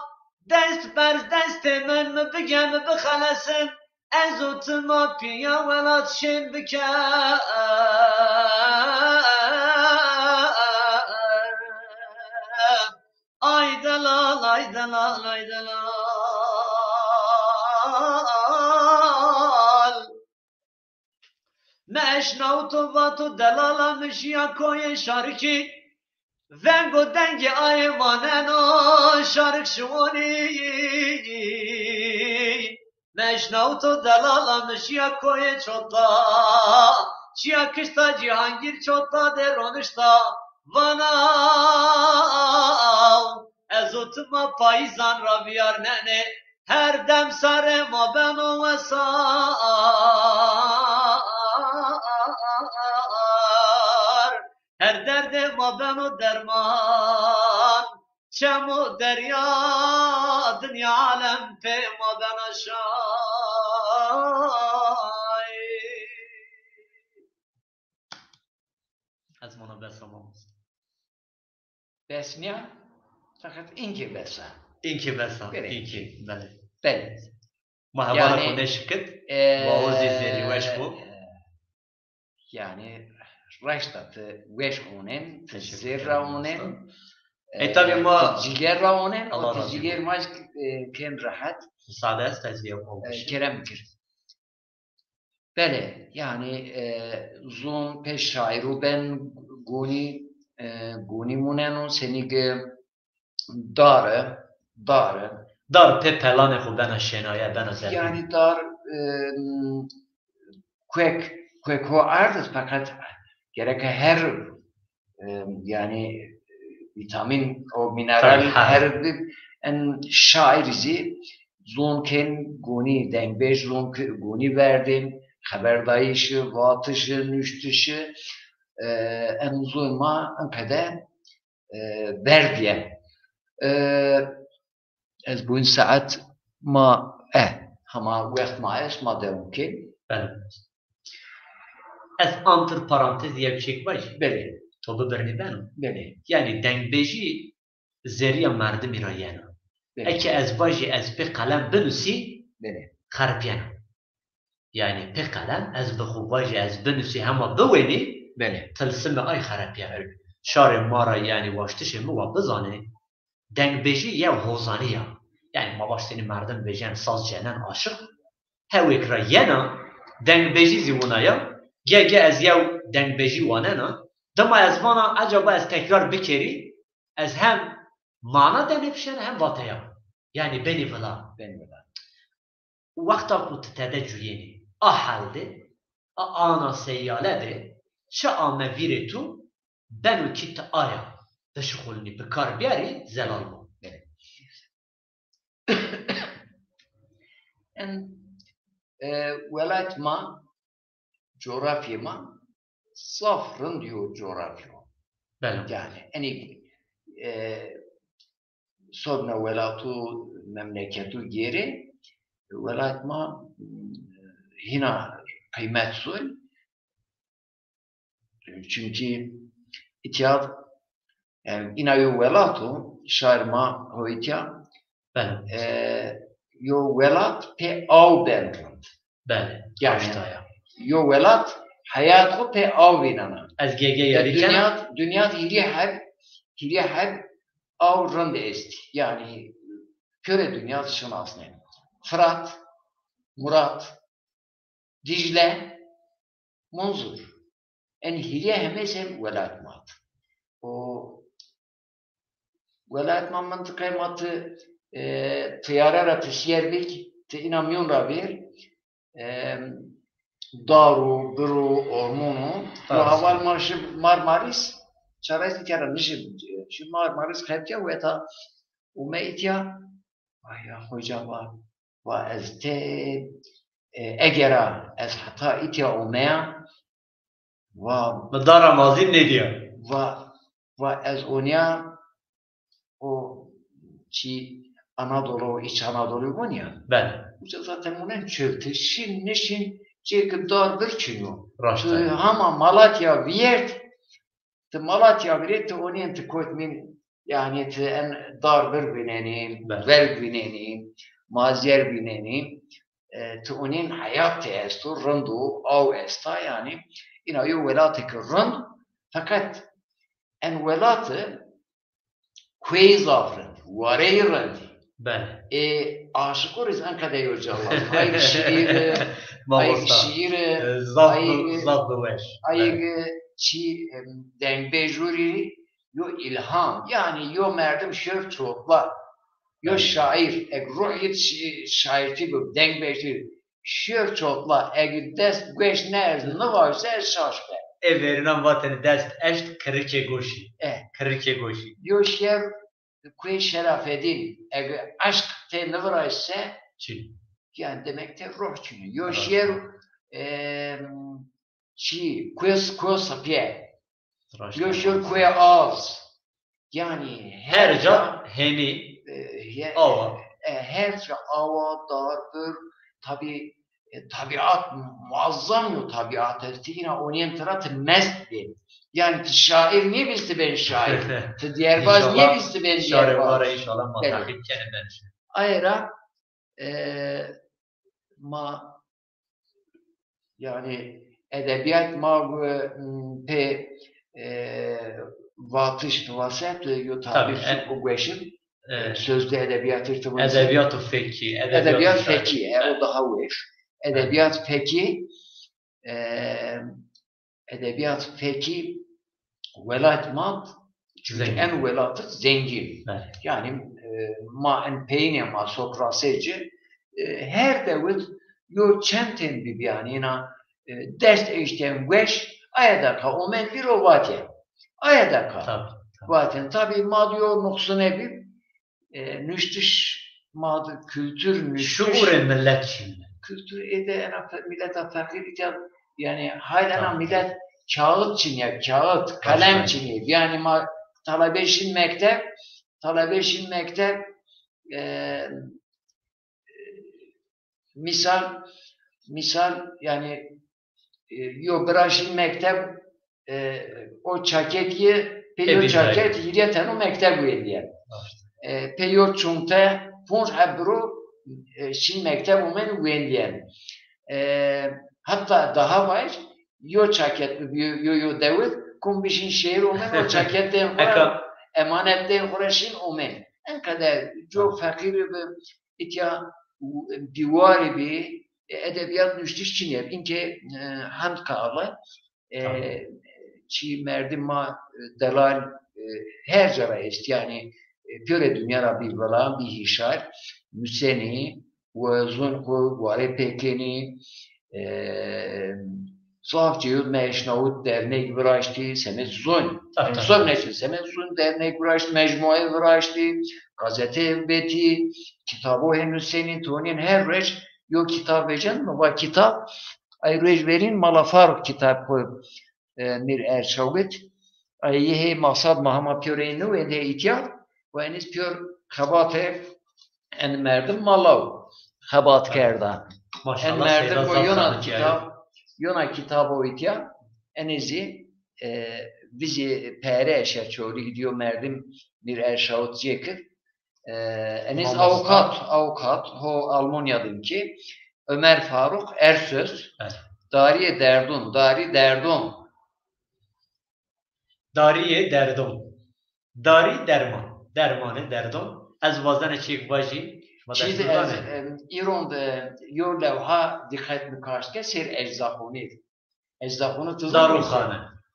دست بر دست من بگم بخلصم از اوتما پیا ولات شن بکن ay dalal ay dalal ay dalal مشناو تو و تو دلالا مشیا کوی شارکی ونگو دنگ آی ماننو شارک شونی مشناو تو دلالا مشیا کوی چوتا چیا کشتا جهانگیر چوتا درونشتا وانا از اوتما پاییزان را بیار ننه هر دم سر ما بنو و her derde mabem o derman çem o derya dünya alem pe mabem aşay az mana besamamız Besnia fakat inki besa. İnki besa Gerek. inki bele Bel. mahabara Yani, kone şıkkıt Vavuz izleri veş bu yani Reichstadt'ı veş onen, Teşekkür zerra ederim onen, tabii ma ticigerra onen, Allah o razı ticiger maç ken rahat, müsaade et tezviye olmuş. Kerem kir. Bele, yani zon peş şairu ben guni muneno senige dare Dar pe pelanê xwe bena şênaye bena zerrîn. yani dar kwek ho ardıs fakat gerek her yani vitamin o mineral her bir en şairizi zonken guni dengbej zonk guni verdim haberdayışı vatışı nüştüşü en zulma en kadar verdiye ez bu saat ma hama waqt maaş ma demkin Bele. Ez antır parantez diye bir şey var. beli Tobu berni ben. beli Yani dengbêjî zeriya merdimî ra yena. Eke ez bajî ez pê qelem binusî beli xerpiyena. Yani pê qelem ez bixwe bajî ez binusî hema biwênî beli tilsimê ay xerpiyena. Şarê mara yani waştişê min wa bizanê dengbêjî ya hozanî ya. Yani ma baştenî merdim bêjin saz cenen aşık hewêk ra yena dengbêjî zî winaya gege ez yew dengbêjî wanena dema ez vana acaba ez tekrar bikerî ez hem mana denepşen hem vataya. Yani beni vila. Wexta ku tu tede cuyênî a helde a ana seyyale de çi a me vîrê tu ben û kî te aya dişixulînî bi kar biyarî zelal bû. En velayet ma coğrafya ma safrın diyor coğrafya. Bele. Yani eni sonra velatu memleketu geri velayet ma hina kıymet sul çünkü itiyat yani inayo velatu şairma hoytya Bele. yo velat pe av benrand. Bele. Yani Baştaya. yo velat hayatı pe av binana. Ez gege yarîken Dünya hiri hep av rand est. Yani köre dünya şınasne. Fırat, Murat, Dicle, Munzur. En hiriye hemesem velat mat. O velayet ma mıntıkayı matı tıyarara tişyerbik te inamyon rabir daru, biru, ormonu bu haval marşı Marmaris çarayız dikara nişi şu Marmaris hepya ve ta umeytya ya hoca va ez te egera ez hata itya umeya va Dara mazin ne diyor? va ez onya o çi Anadolu, İç Anadolu var ya. Ben. Bu zaten bunun çöktü. Şimdi çekip dardır çünkü. Raştay. Ama Malatya viert. Te Malatya viert te onun te koytmin yani te en dardır bineni, ver bineni, maziyer bineni. Te onun hayat te estu, rındu, av esta yani. Yine yo velatı ki rınd. Fakat en velatı kuey zafrın, vareyi rınd. Ben. Aşık oruz Ankara'da yoracaklar. Ay şiiri, zat beweş. ay çi dengbejuri, yo ilham. Yani yo merdim şer çokla, yo şair. Eg ruhiyet şairti bu dengbejuri. Şer çokla, eg dest güeş nerzinde varsa ez şaşbe. Everinden vatanı dest eşt kırıke goşi. Kırıke goşi. Yo şer kuy şerafedin, eğer aşk te nevraysa, yani demek de ruh çünkü. Yo şer çi kuy sapye, yo şer kuy ağız, yani her can heni ava, her can ava dardır, tabi tabiat muazzam yo tabiat yine onun tarafı mest değil. Yani şair niye bilse ben şair? Diğerbaz niye bilse ben diğerbaz? Şair var inşallah matahit kendine. Ayrıca yani edebiyat pe vatış vaset yo tabi bu güeşim sözlü edebiyat irtibatı. Edebiyat feki. Edebiyat feki. O daha güeş. Edebiyat feki edebiyat peki velayet mat çünkü Zengin. en velatı zengin. Evet. Yani ma en peyne ma sokraseci her devlet yo çenten bir yani ina ders eşten veş ayadaka omen bir ovate ayadaka Tabii. vaten tabi madyo noksun ebi nüştüş madı kültür nüştüş Şuur millet şimdi. kültür ede millet fakir yani haydan Tabii. millet kağıt çiniyor, kağıt, kalem çiniyor. Yani talebe şimdi mektep misal yani yo bıraşın mektep o çaketyi peyo çaket hidiyeten o mektep üyeliğe. Peyo çunte punç ebru şimdi mektep umen üyeliğe. Hatta daha var yo çaket yo devlet kumbişin şehir umen o çaketten sonra emanetten uğraşın umen. En kadar çok fakir bir itya divari bir edebiyat nüştüş çiniyet. İnce hamd kağılı çi merdim ma delal her cara est yani göre dünya rabbi vela bir hişar müseni ve zunku ve repekeni Sahçıyı meşnavut dernek viraştı, semet zun. Zun neçin, semet zun dernek viraştı, mecmuayı viraştı, gazete beti, kitabı henüz senin tonin her reç, yok kitap vereceksin mi? Bak kitap, ay reç verin, mala faruk kitap koyup mir erşavit, ay yehe maksad mahama pöreynu ve de ihtiyar, ve eniz pör kabate en merdim malav, kabat kerda. En merdim koyunan kitap, Yona kitabı itya enizi bizi pere eşerçoğlu gidiyor merdim bir erşavut cekir. Eniz avukat ho Almanya'dın ki Ömer Faruk Ersöz Dariye Derdun Dari Derdun Dari derman dermanı derdun ez vazdan çek vaji Çiğde ez İran'da yo levha dikkat mi karşıke ser eczahuni. Eczahuni tuzun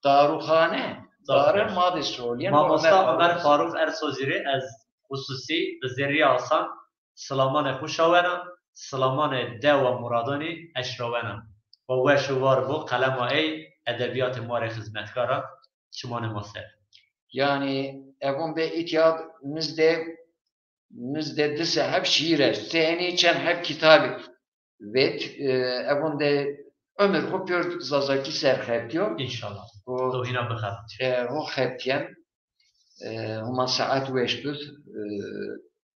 Darukhane. Darı madde söyleyen. Mamasta Ömer Faruk Ersoziri ez hususi zerri alsan Salaman Huşavena Salaman Deva Muradani Eşravena. Ve şuvar bu kalema ey edebiyat muare hizmetkara çumanı maser. Yani evun be ityad nizde dise hep şiire, seni için hep kitabı. Ve evun de ömür hopyor zazaki serhetiyor. İnşallah. Dohina bakar. O hepyen huma saat veştüz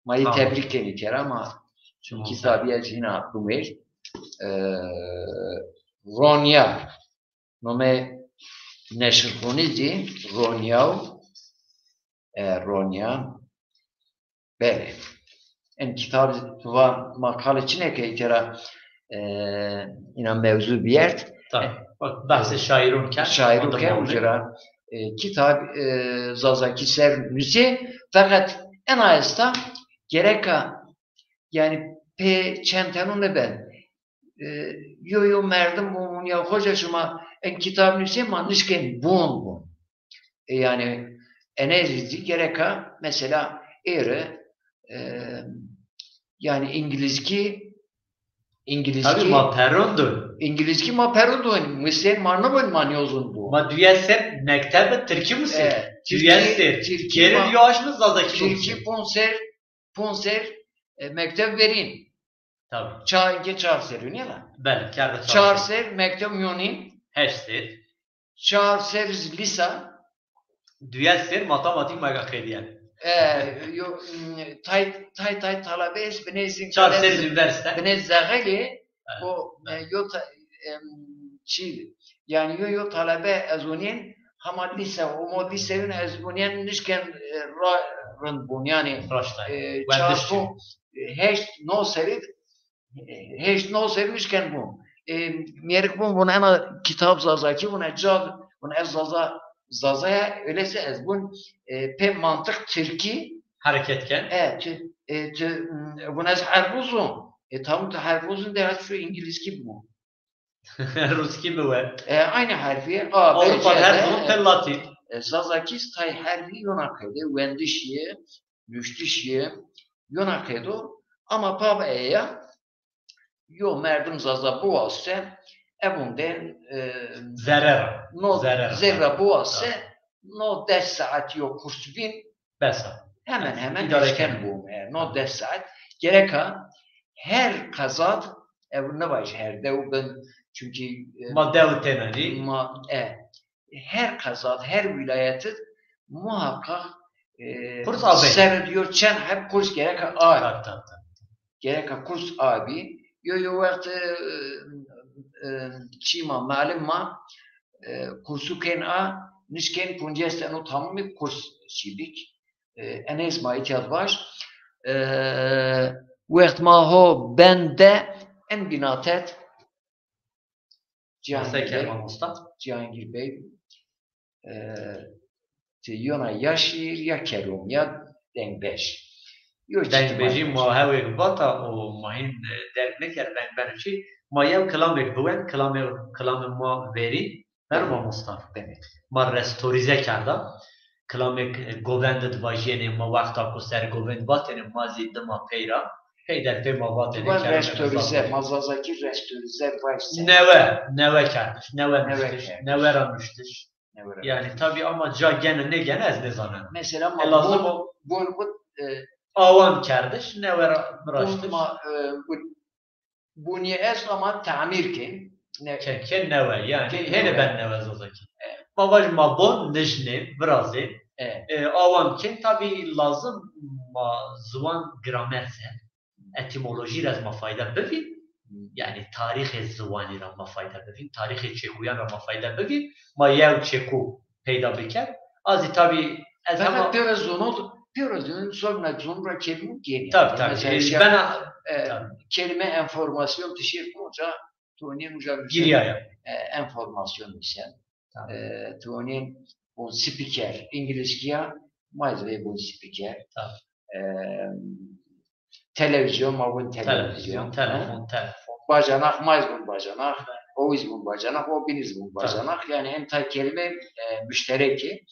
mayı tebrik ediyor ama kitabıya yine aklım ver. Ronya nome neşrhunizi Ronya böyle. En kitabı var makale çine ki ikera inan mevzu bir yer. Tabii. Bak bahse şairunken ucura kitap zazaki ser müze fakat en azından gereka yani pe çentenun da ben yo merdim bu ya hoca şuma en kitap müze manışken bun yani enerji gereka mesela yani İngilizki tabii maperundu. İngilizki maperundu. Müslüman marnabın manyozun bu. Ma düyese mektebe Türkçe misin? Düyese. Geri diyormuş mu zazaki? Türkçe ponser mektep verin. Tabii. Çağır niye lan? Ben kârda çağır mektep yoni. Heşser. Çağır lisa. Düyese matematik magakediyen. Tay talabes benezin çağır üniversite. Benez zageli o yani yo talabe azunin hama lise o mod lisenin azunin nişken rın yani çarpı heş no serid nişken bu mierik bunu ana kitap zazaki bunu ez zazaya öyleyse ez bun pek mantık Türkiye hareketken bunu ez harbuzun tam da harbuzun da şu İngilizce bu Ruski mi var? Aynı harfi A, B, Avrupa C, her zaman D. pel Latin. Zazakis tay harfi Yonakaydı. Wendişiye, Nüştişiye, Yonakaydı. Ama Pava'ya yo merdum zaza bu olsa ebunden Zerera. no zerra bu olsa Tamam. no 10 saat yok kurs bin Besa. hemen İdare işten eken. bu. No 10 saat. Gerek ha her kazat ne var her devben çünkü Madde temeli. her kazat her vilayeti muhakkak Kurs abi. seyrediyor çen hep kurs gerek ha abi. Tabii. Gerek ha kurs abi. Yo vakti çima malum ma kursu ken a nişken puncesten o tamamı kurs şibik. Enes ma ihtiyat var. Vakt ma ho bende en binatet Cihangir Bey Yona ya şiir ya kelam ya dengbeş. Dengbeji muhavek bata o mahin dernek ben şey mayav kelamek buen kelamı ma veri verma Mustafa demek. Ma restorize kerda kelamek govendet vajene ma vakta ko ser govend batene ma zidde ma peyra peyder pe ma batene kerda restorize mazazaki restorize varsa neve kardeş neve ramıştır. Yani tabi ama gene ez ne zanen. Mesela bu avan kardeş neve ramıştır. Bu niye es ama tamir ken neve yani hele ben neve zazaki. Bavaj ma bon nejne braze avan ken tabi lazım ma zvan gramerse etimoloji raz ma fayda bevin. Yani tarih zıvani ra mafayda bevin, tarih çekuyan ra mafayda bevin, ma yev çeku peyda biker. Azı tabi fakat Peurazon'un sonra kelime geliyor. Tabii. Kelime enformasyon tişir koca tuğnin uca giriyor. Enformasyon ise tuğnin bu spiker İngilizce mazve bu spiker. Televizyon mavun televizyon. Telefon. Bacanak, mazbun bacanak, o izbun bacanak, o binizbun bacanak. Yani hem ta kelime müştereki.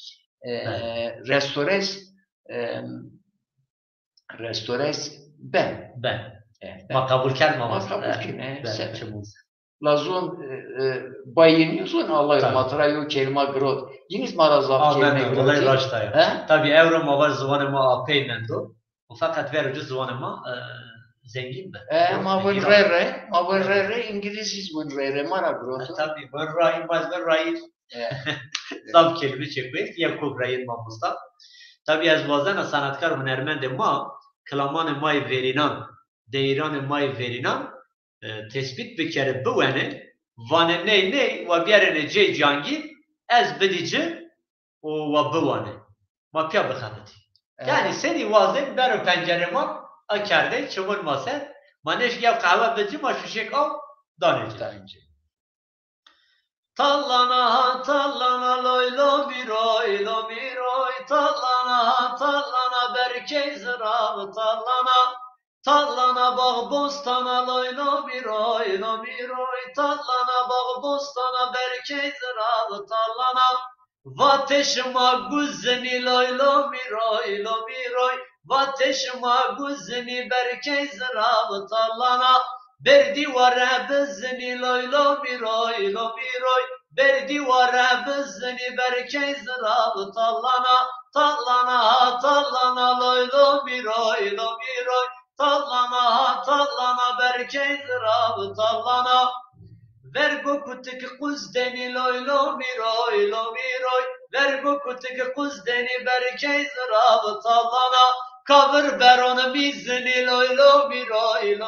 Restores ben. Ma kabul kelmamız. Lazon bayınıyorsun Allah'ım matrayo kelime grot. Yiniz marazaf kelime grot. Amen. Raştaya. Tabii evro ma var zıvanıma apeynendo. Fakat verici zıvanıma zengin mi? Ma vın rere İngiliziz vın rere mara grot. Tabii vın rahim baz vın rahim. Zam kelime çekmek ya kubrayın mamızda. Tabii az vazana sanatkar hünermende ma klamanı may verinan deyranı may verinan tespit bir kere bu vene vane ne ve bir yerine Cihangir ez bidici o ve bu vane ma pya bıkanıdı. Yani seni vazem ber pencereme akerde çımın maset maneş ya kahve bidici ma şu şek al daneci. Tallana loy lo miroy tallana berkey zırav tallana bağ bostana loy lo miroy tallana bağ bostana berkey zırav tallana vateşma guzni loy lo miroy vateşma guzni berkey zırav tallana berdi vara bizni loy lo miroy berdi vara bizni berkey zırav tallana loy lo miroy tallana berkey zırav tallana vergo kutik kuzdeni loy lo miroy vergo kutik kuzdeni berkey zırav tallana kavur beron bizni loy lo miroy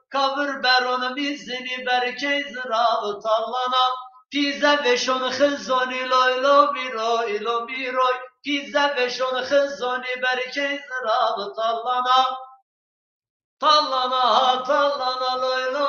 kavur beron bizni berkey zırav tallana pize veşon khizoni loy lo miroy pize veşon khizoni berkey zırav tallana loy lo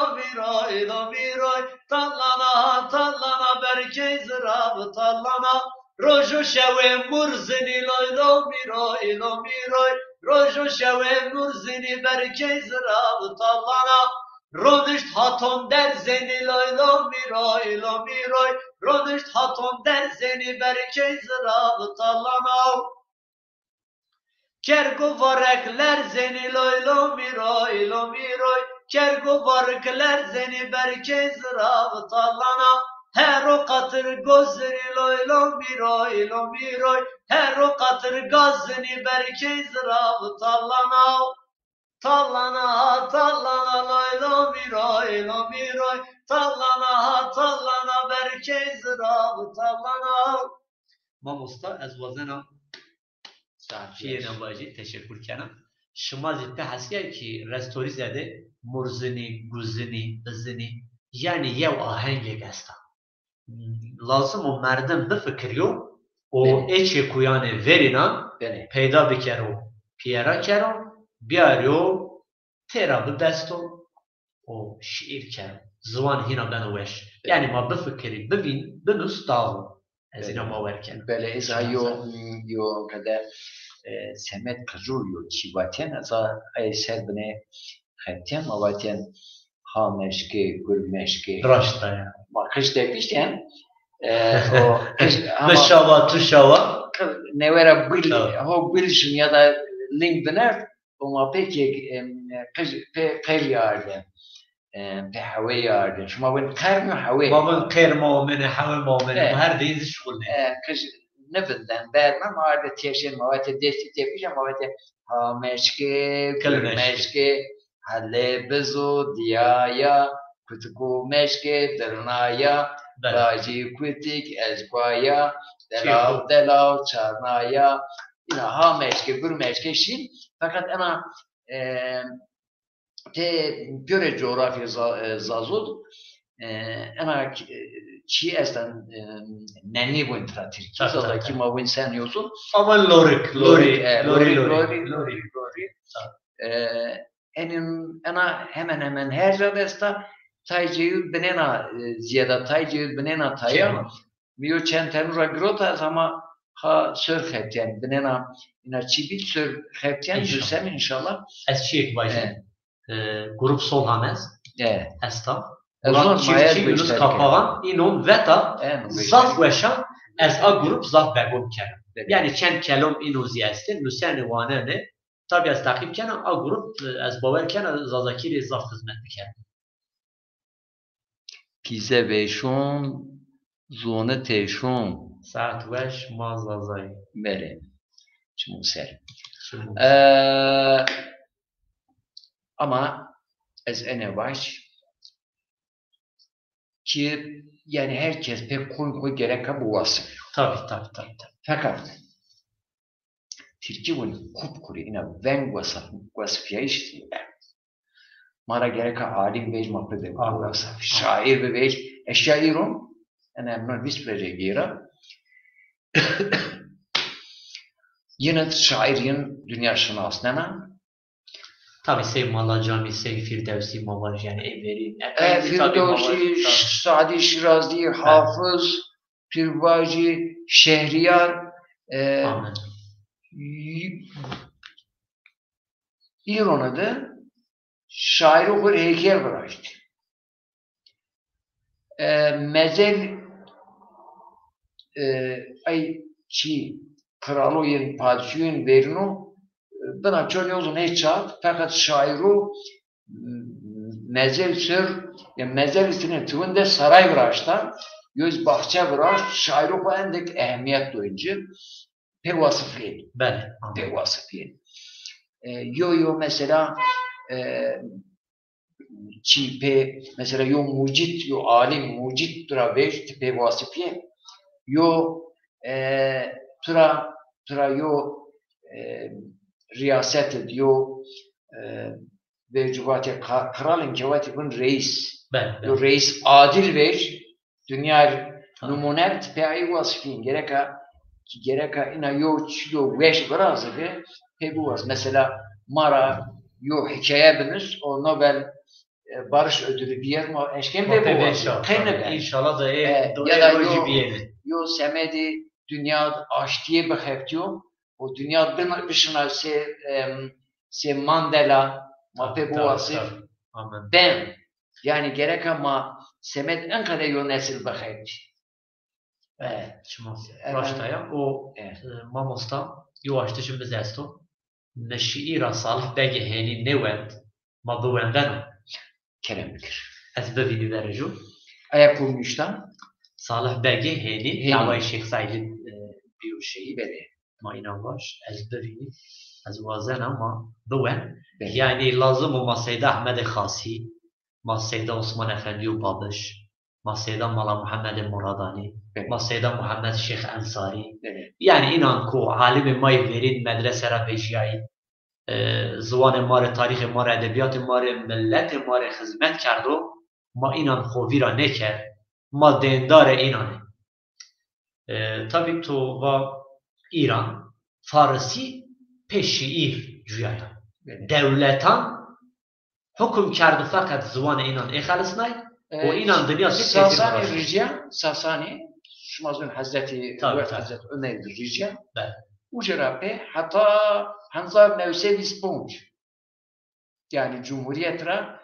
miroy tallana berkey zırav tallana rojo şeve murzini loy lo miroy rojo şeve murzini berkey zırav tallana رونشت هاتون در زنی لایلا میرای لا میرای رونشت هاتون در زنی برکه زراب تالاناو کرگو وارکلر زنی لایلا میرای لا میرای کرگو وارکلر زنی برکه زراب تالاناو هرو قطر گزنی لایلا میرای لا میرای هرو قطر گزنی برکه زراب تالاناو Tallana tallana layla miray la miray tallana tallana berke zırav tallana. Mamosta ez vazena şiirine bacı teşekkür kenem. Şıma zitte haskiye ki restorize de murzini, guzini, ızini yani yev ahenge gesta. Lazım o merdem bifikriyo o eçe kuyane verina peyda bikero piyera kero بیاریو تیرا بدستو و شعیر کرد زوان هینا بنوش یعنی ما بفکری ببین بنوس داغو از اینا باور کرد بله ازا یو کده سمت کجور یو چیواتین ازا ای سر بنه خطین مواتین خامشکی گرمشکی راشتا یا ما کش دکشتین بشاوا تو شاوا نویره بیل هو بیلشون یا da link بنر وما peki قير ياردن بحوي ياردن شو ما بين قير مو حوي ما بين قير مؤمن حوي مؤمن وهر ديز شغل كج نفدن بعد ما عاد تيشين مواد ديستي تيفيش مواد مشكي كل مشكي هله بزو ديايا كتكو مشكي درنايا باجي كوتيك ازقايا دلاو چارنايا اینا ها مشکه گرو مشکه شین fakat ana te göre coğrafya zazud ana çi estan nenni bu intratir kisa ki ma bu insan yosun ama lori enin ana hemen her cadesta taycıyı benena ziyada taycıyı benena taya miyo çentenura grota ama ha sör xepten benena ina çibit sör xepten düşsem inşallah ez çiğek bacı grup sol hamez esta Ulan çiğek Yunus Kapagan inon veta zaf veşan ez a grup zaf begum kerim yani çen kelom ino ziyestin nuseni wane ne tabi ez takip kerim a grup ez baver kerim zazakiri zaf hizmet bikerim kize beşon zone teşon saat veş mazazay bere çmu ser ama ez ene baş ki yani herkes pek koy gerek bu vasıf. Tabii. Fakat Türkiye'nin kupkuru ina ven vasıfya işte. Mara gerek alim vej mapede vasıf. Şair ve vej eşşairum ana men visprece gira. Yine şairin dünya şınasına tabii Seymala Cami, Firdevsi Mavar yani evleri. Firdevsi, Sadi Şirazi, Hafız, Pirbaci, Şehriyar İran'da da şair okur heykel bıraktı. Mezel ay çi kraloyun, padişahın verinu bana çok uzun hiç çat fakat şairu mezel sür ya mezel isine tüvünde saray bıraşta göz bahçe bıraş şairu bu endek ehemmiyet duyunca pek vasıflı. Ben. Pek vasıflı. Yo mesela çipe mesela yo mucit yo alim mucit tura beş pek vasıflı. Yo tura yo riyaset ediyor ve cuvati kralın cuvati bun reis. Ben. Reis adil ver dünya numune tipi vasfin gereka ina yo çiyo veş biraz ve bu vas mesela mara yo hikaye binir o Nobel barış ödülü bir yer mi eşkem de bu vas. İnşallah da ya da yo semedi dünya aştiye beheftiyor. O dünya dışına se Mandela mape bu vasıf ben Yani gerek ama Semet enqede yo nesil bakayır. Evet. Raştaya o mamosta yuvaştışın biz esto neşiira Salih Begi heni nevend ma buvenden Kerem bilir. ez bevini verecu Ayak bulmuştan. Salih Begi heni davayı Şeyh Said'in bir şeyi Beri. ma inanvaş ez bevini ez vazen ama buven Beri. yani lazım o Maseyda Ahmed Khasi Maseyda Osman Efendi u Babış Maseyda Mala Muhammed Muradani Maseyda Muhammed Şeyh Ensari yani inan ko alim may verin medrese ra bejiyayı زوان ماره تاریخ ماره ادبیات ماره ملت ماره خدمت کرد و ما اینان خوبی را نکرد ما دیندار اینانه tabii تو و ایران فارسی peşiir cüyata devletan hüküm kerdi fakat زوان اینان اخلصنای o inan dünyası Sasani Rica Sasani Şumazun Hazreti Hazreti Ömer'dir Rica bu cerabı hatta Hanzar Nevsev İsponç yani Cumhuriyet'ra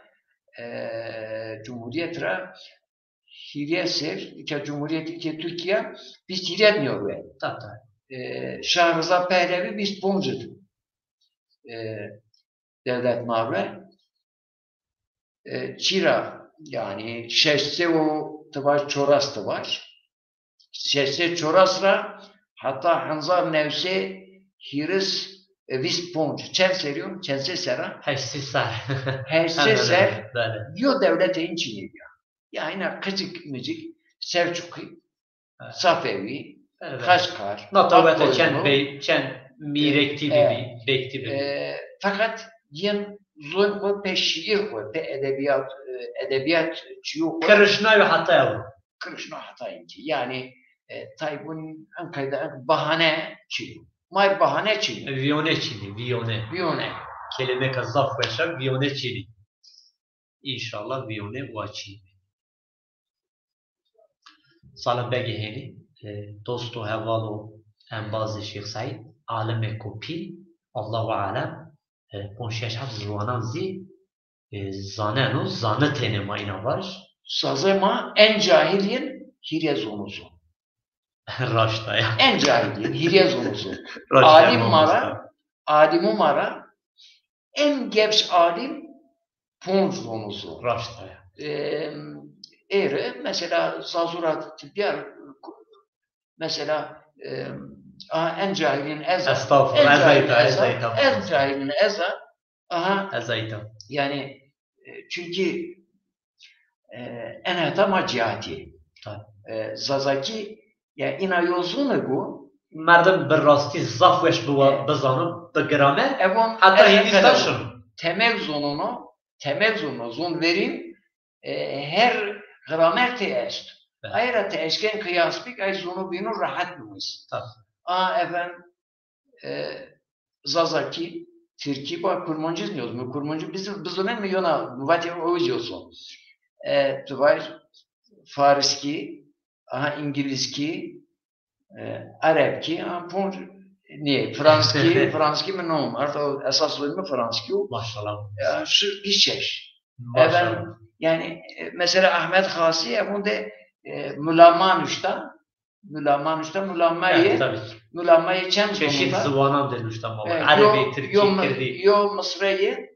Hiriye ser ki Cumhuriyet ki Türkiye biz hiriye etmiyor be. Şah Rıza Pehlevi bir İsponç'udur. Devlet mavre Çira yani şehse o tıvar çoras tıvar. Şehse çorasra hatta Hanzar Nevse Hiris Visponç. Çen seriyor. Çense sera. Heşsi ser. Heşsi ser. Yo devletin içini ya. Yani kıcık müzik Selçuklu, Safevi, Kaşgar. Natavete çen mirekti gibi, bekti gibi. Fakat yine zulm ve şiir ve edebiyat çiğ. Kırışna ve Hatay. Kırışna Hatay. Yani Tayyip'in Ankara'da bahane çiğ. May bahane çiğ. Viyone çiğ. Viyone. Kelime kazaf başa viyone çiğ. İnşallah viyone ve çiğ. Salih Begi heni dostu hevalu enbazı Şeyh Said aleme kopil Allahu alem ponşeş hafız zvanan zi zanenu zanetene mayna var. Sazema en cahilin hirez onuzu. Raşta ya. En cahilin hirez onuzu. Alim umara en gevş alim ponz onuzu. Raşta ya. Mesela Zazurat Tibiyar mesela en cahilin eza en cahilin eza yani çünkü en hatama cihati Zazaki ya ina yozunu bu merdem bir rasti zaf veş bu bazanı bir gramer hatta Hindistan'ın temel zonunu zon verin her gramer teest. Ayrıca teşken kıyaslık ay zonu binu rahat mıyız? Efendim Zazaki Türkiye bak kurmancı diyoruz mu? Kurmancı biz onun milyona müvati oyuyorsun. Tuvar Fariski, İngilizki, Arapki, niye? Franski mi nom? Artık esas bölümü Franski o. Maşallah. Şu bir şey. Efendim yani mesela Ahmet Khasi bunda Mülammayı çem çeşit zıvanan denmiş tamam. Arabi, Türkiye, yo Mısra'yı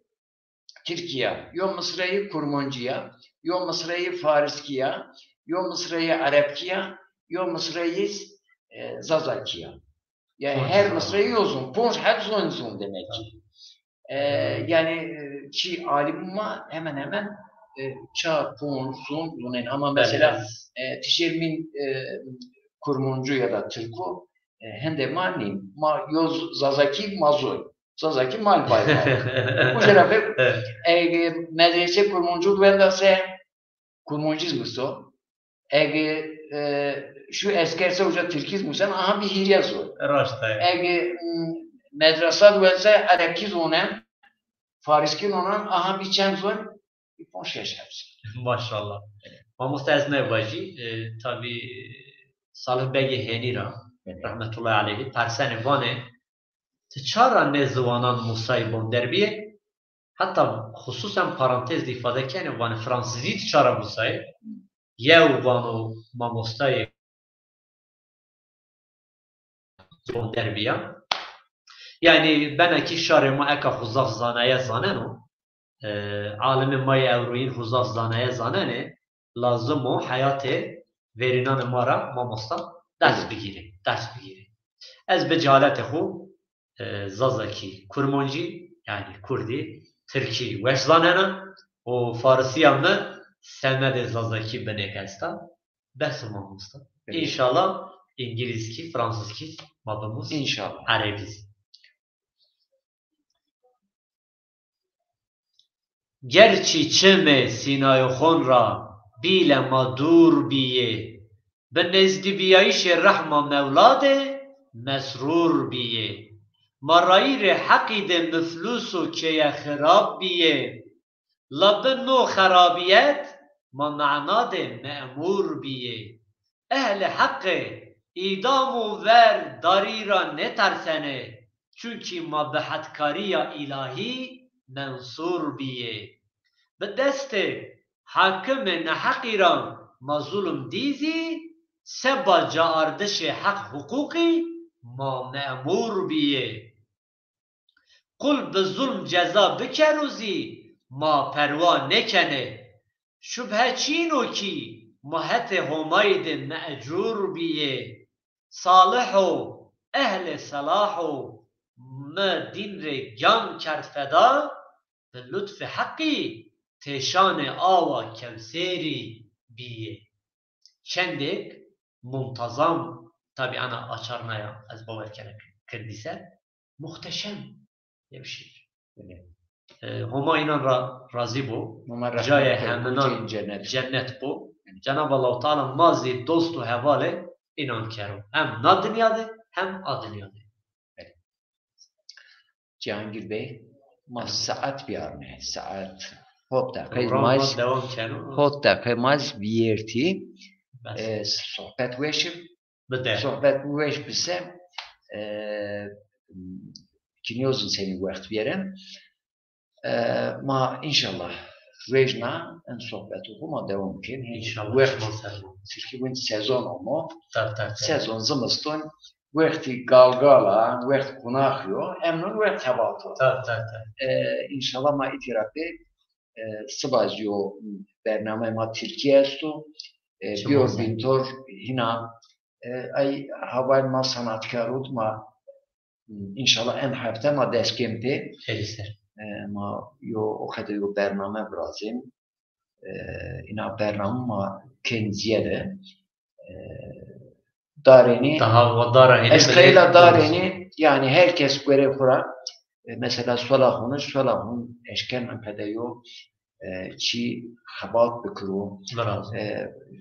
Türkiye, yo Mısra'yı Kurmancıya, yo Mısra'yı Fariskiya, yo Mısra'yı Arapkiya, yo Mısra'yı Zazakiya. Yani her Mısra'yı yozun. Ponç hep zonzun demek ki. Yani ki alimuma hemen hemen çağ ponçun ama mesela tişirmin kurmuncu ya da Türku hende mani ma yoz Zazaki mazul. Zazaki mal baylar. Bu tarafı medrese kurmuncu vendase kurmunciz muso. Şu eskerse hoca Türkiz musan aha bir hiryaz o. Medresa duelse Arapkiz onen Fariskin onan aha bir çemzon bir ponş yaşarsın. Maşallah. Mamusta ezme vacı tabi Salih Begi Henira rahmetullahi aleyhi perseni vane çara ne zıvanan Musa'yı bon derbiye hatta hususen parantez ifade kene van Fransızı çara busay yev vanu mamostayı derbiya yani beneki şarıma eka huzaf zanaya zaneno alemi may evruyin huzaf zanaya zanene lazım o hayatı verinan mara mamosta ders bigiri ders bigiri ez be cehalete xu zazaki kurmanji yani Kurdi Türkî weş zanena o Farsiya mı semede zazaki benekesta bes mamosta İnşallah İngilizki Fransızki mabımız İnşallah. Arabiz gerçi çeme Sinay xon ra bile madur biye به نزد بیایش رحم مولاد مسرور بیه مرایر حقید مفلوس و که خراب بیه لبن نو خرابیت ما معناد مأمور بیه اهل حق ایدام و ور داری را نترسنه چونکی ما به حدکاری الهی منصور بیه به دست حاکم نحقی را ما ظلم دیزی سبا جاردش حق حقوقی ما مأمور بیه قل به ظلم جزا بکروزی ما پروا نکنه شبه چینو کی محت هماید مأجور بیه صالح و اهل صلاح و ما دین ر جان کرد فدا به لطف حقی تشان آوا کمسیری بیه چندک منتظم tabi ana açarmaya az baver kerdiyse muhteşem bir şiir. Homa inan razı bu. Caya heminan cennet bu. Cenab-ı Allah Teala mazi dostu hevale inan kero. Hem na dünyada hem a dünyada. Cihangir Bey, ma saat biyarne, saat hot dakika maz biyerti sohbet veşim sohbet veş bise kiniyozun seni vakt verem ma inşallah vejna en sohbet okuma devam kin İnşallah. Çünkü bu sezon olma sezon zımıston vakti galgala vakt kunaxyo emnun vakt hebatı inşallah ma itirafı sıbazyo bername ma Türkiye estu biyor bintor hina ay havay ma sanatkarut ma inşallah en hafta ma deskempe ma yo o kadar yo bername brazim ina bername ma kenziyede dareni eskayla dareni yani herkes görev kura mesela Solahun eşken pedeyo çi habat bikru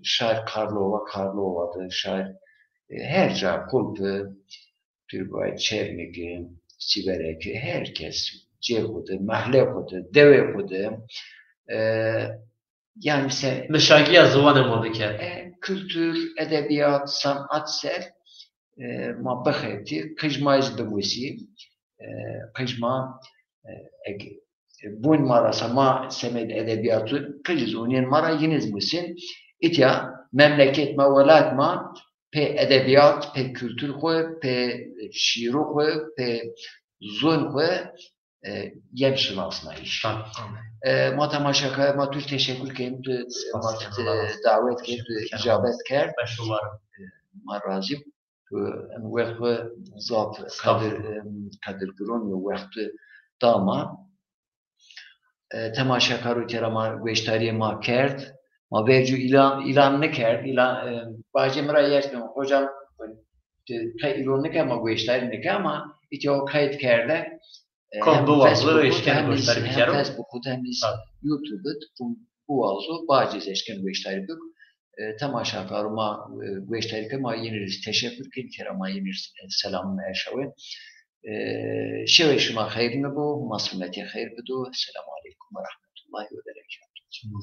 şair Karlova'dı şair her ca kulpı Türkay Çernigi Sivereki herkes cehudu mahlehudu devehudu yani meşagiye zıvanı modu kültür edebiyat sanat ser ma bexeti kıjmayız bigusi kıjma bun marasa ma semed edebiyatı kıjiz unin mara yiniz misin itya memleket ma velat ma pe edebiyat pe kültür koy pe şiir koy pe zon koy yemşilasına iş ma tamaşaka ma tür teşekkür keyim davet keyim icabet ker ma razim وقت ذات قدر گرون و وقت داما تماشاکارو تیرا ما گوشتاری ما کرد ما vercu ilan ne کرد bacım rayet mi hocam ilan ne ki ama گوشتاری ne ki ama iti o kayıt kerde hem Facebook'ta hem YouTube'da bu alzo bacız eşken گوشتاری bük temaşa karma güçleri ma yeniriz teşekkür ki kerama yeniriz selamın eşavet şeve şuma hayır mı bu masumiyeti hayır bu selamun aleyküm ve rahmetullahi ve berekatuhu.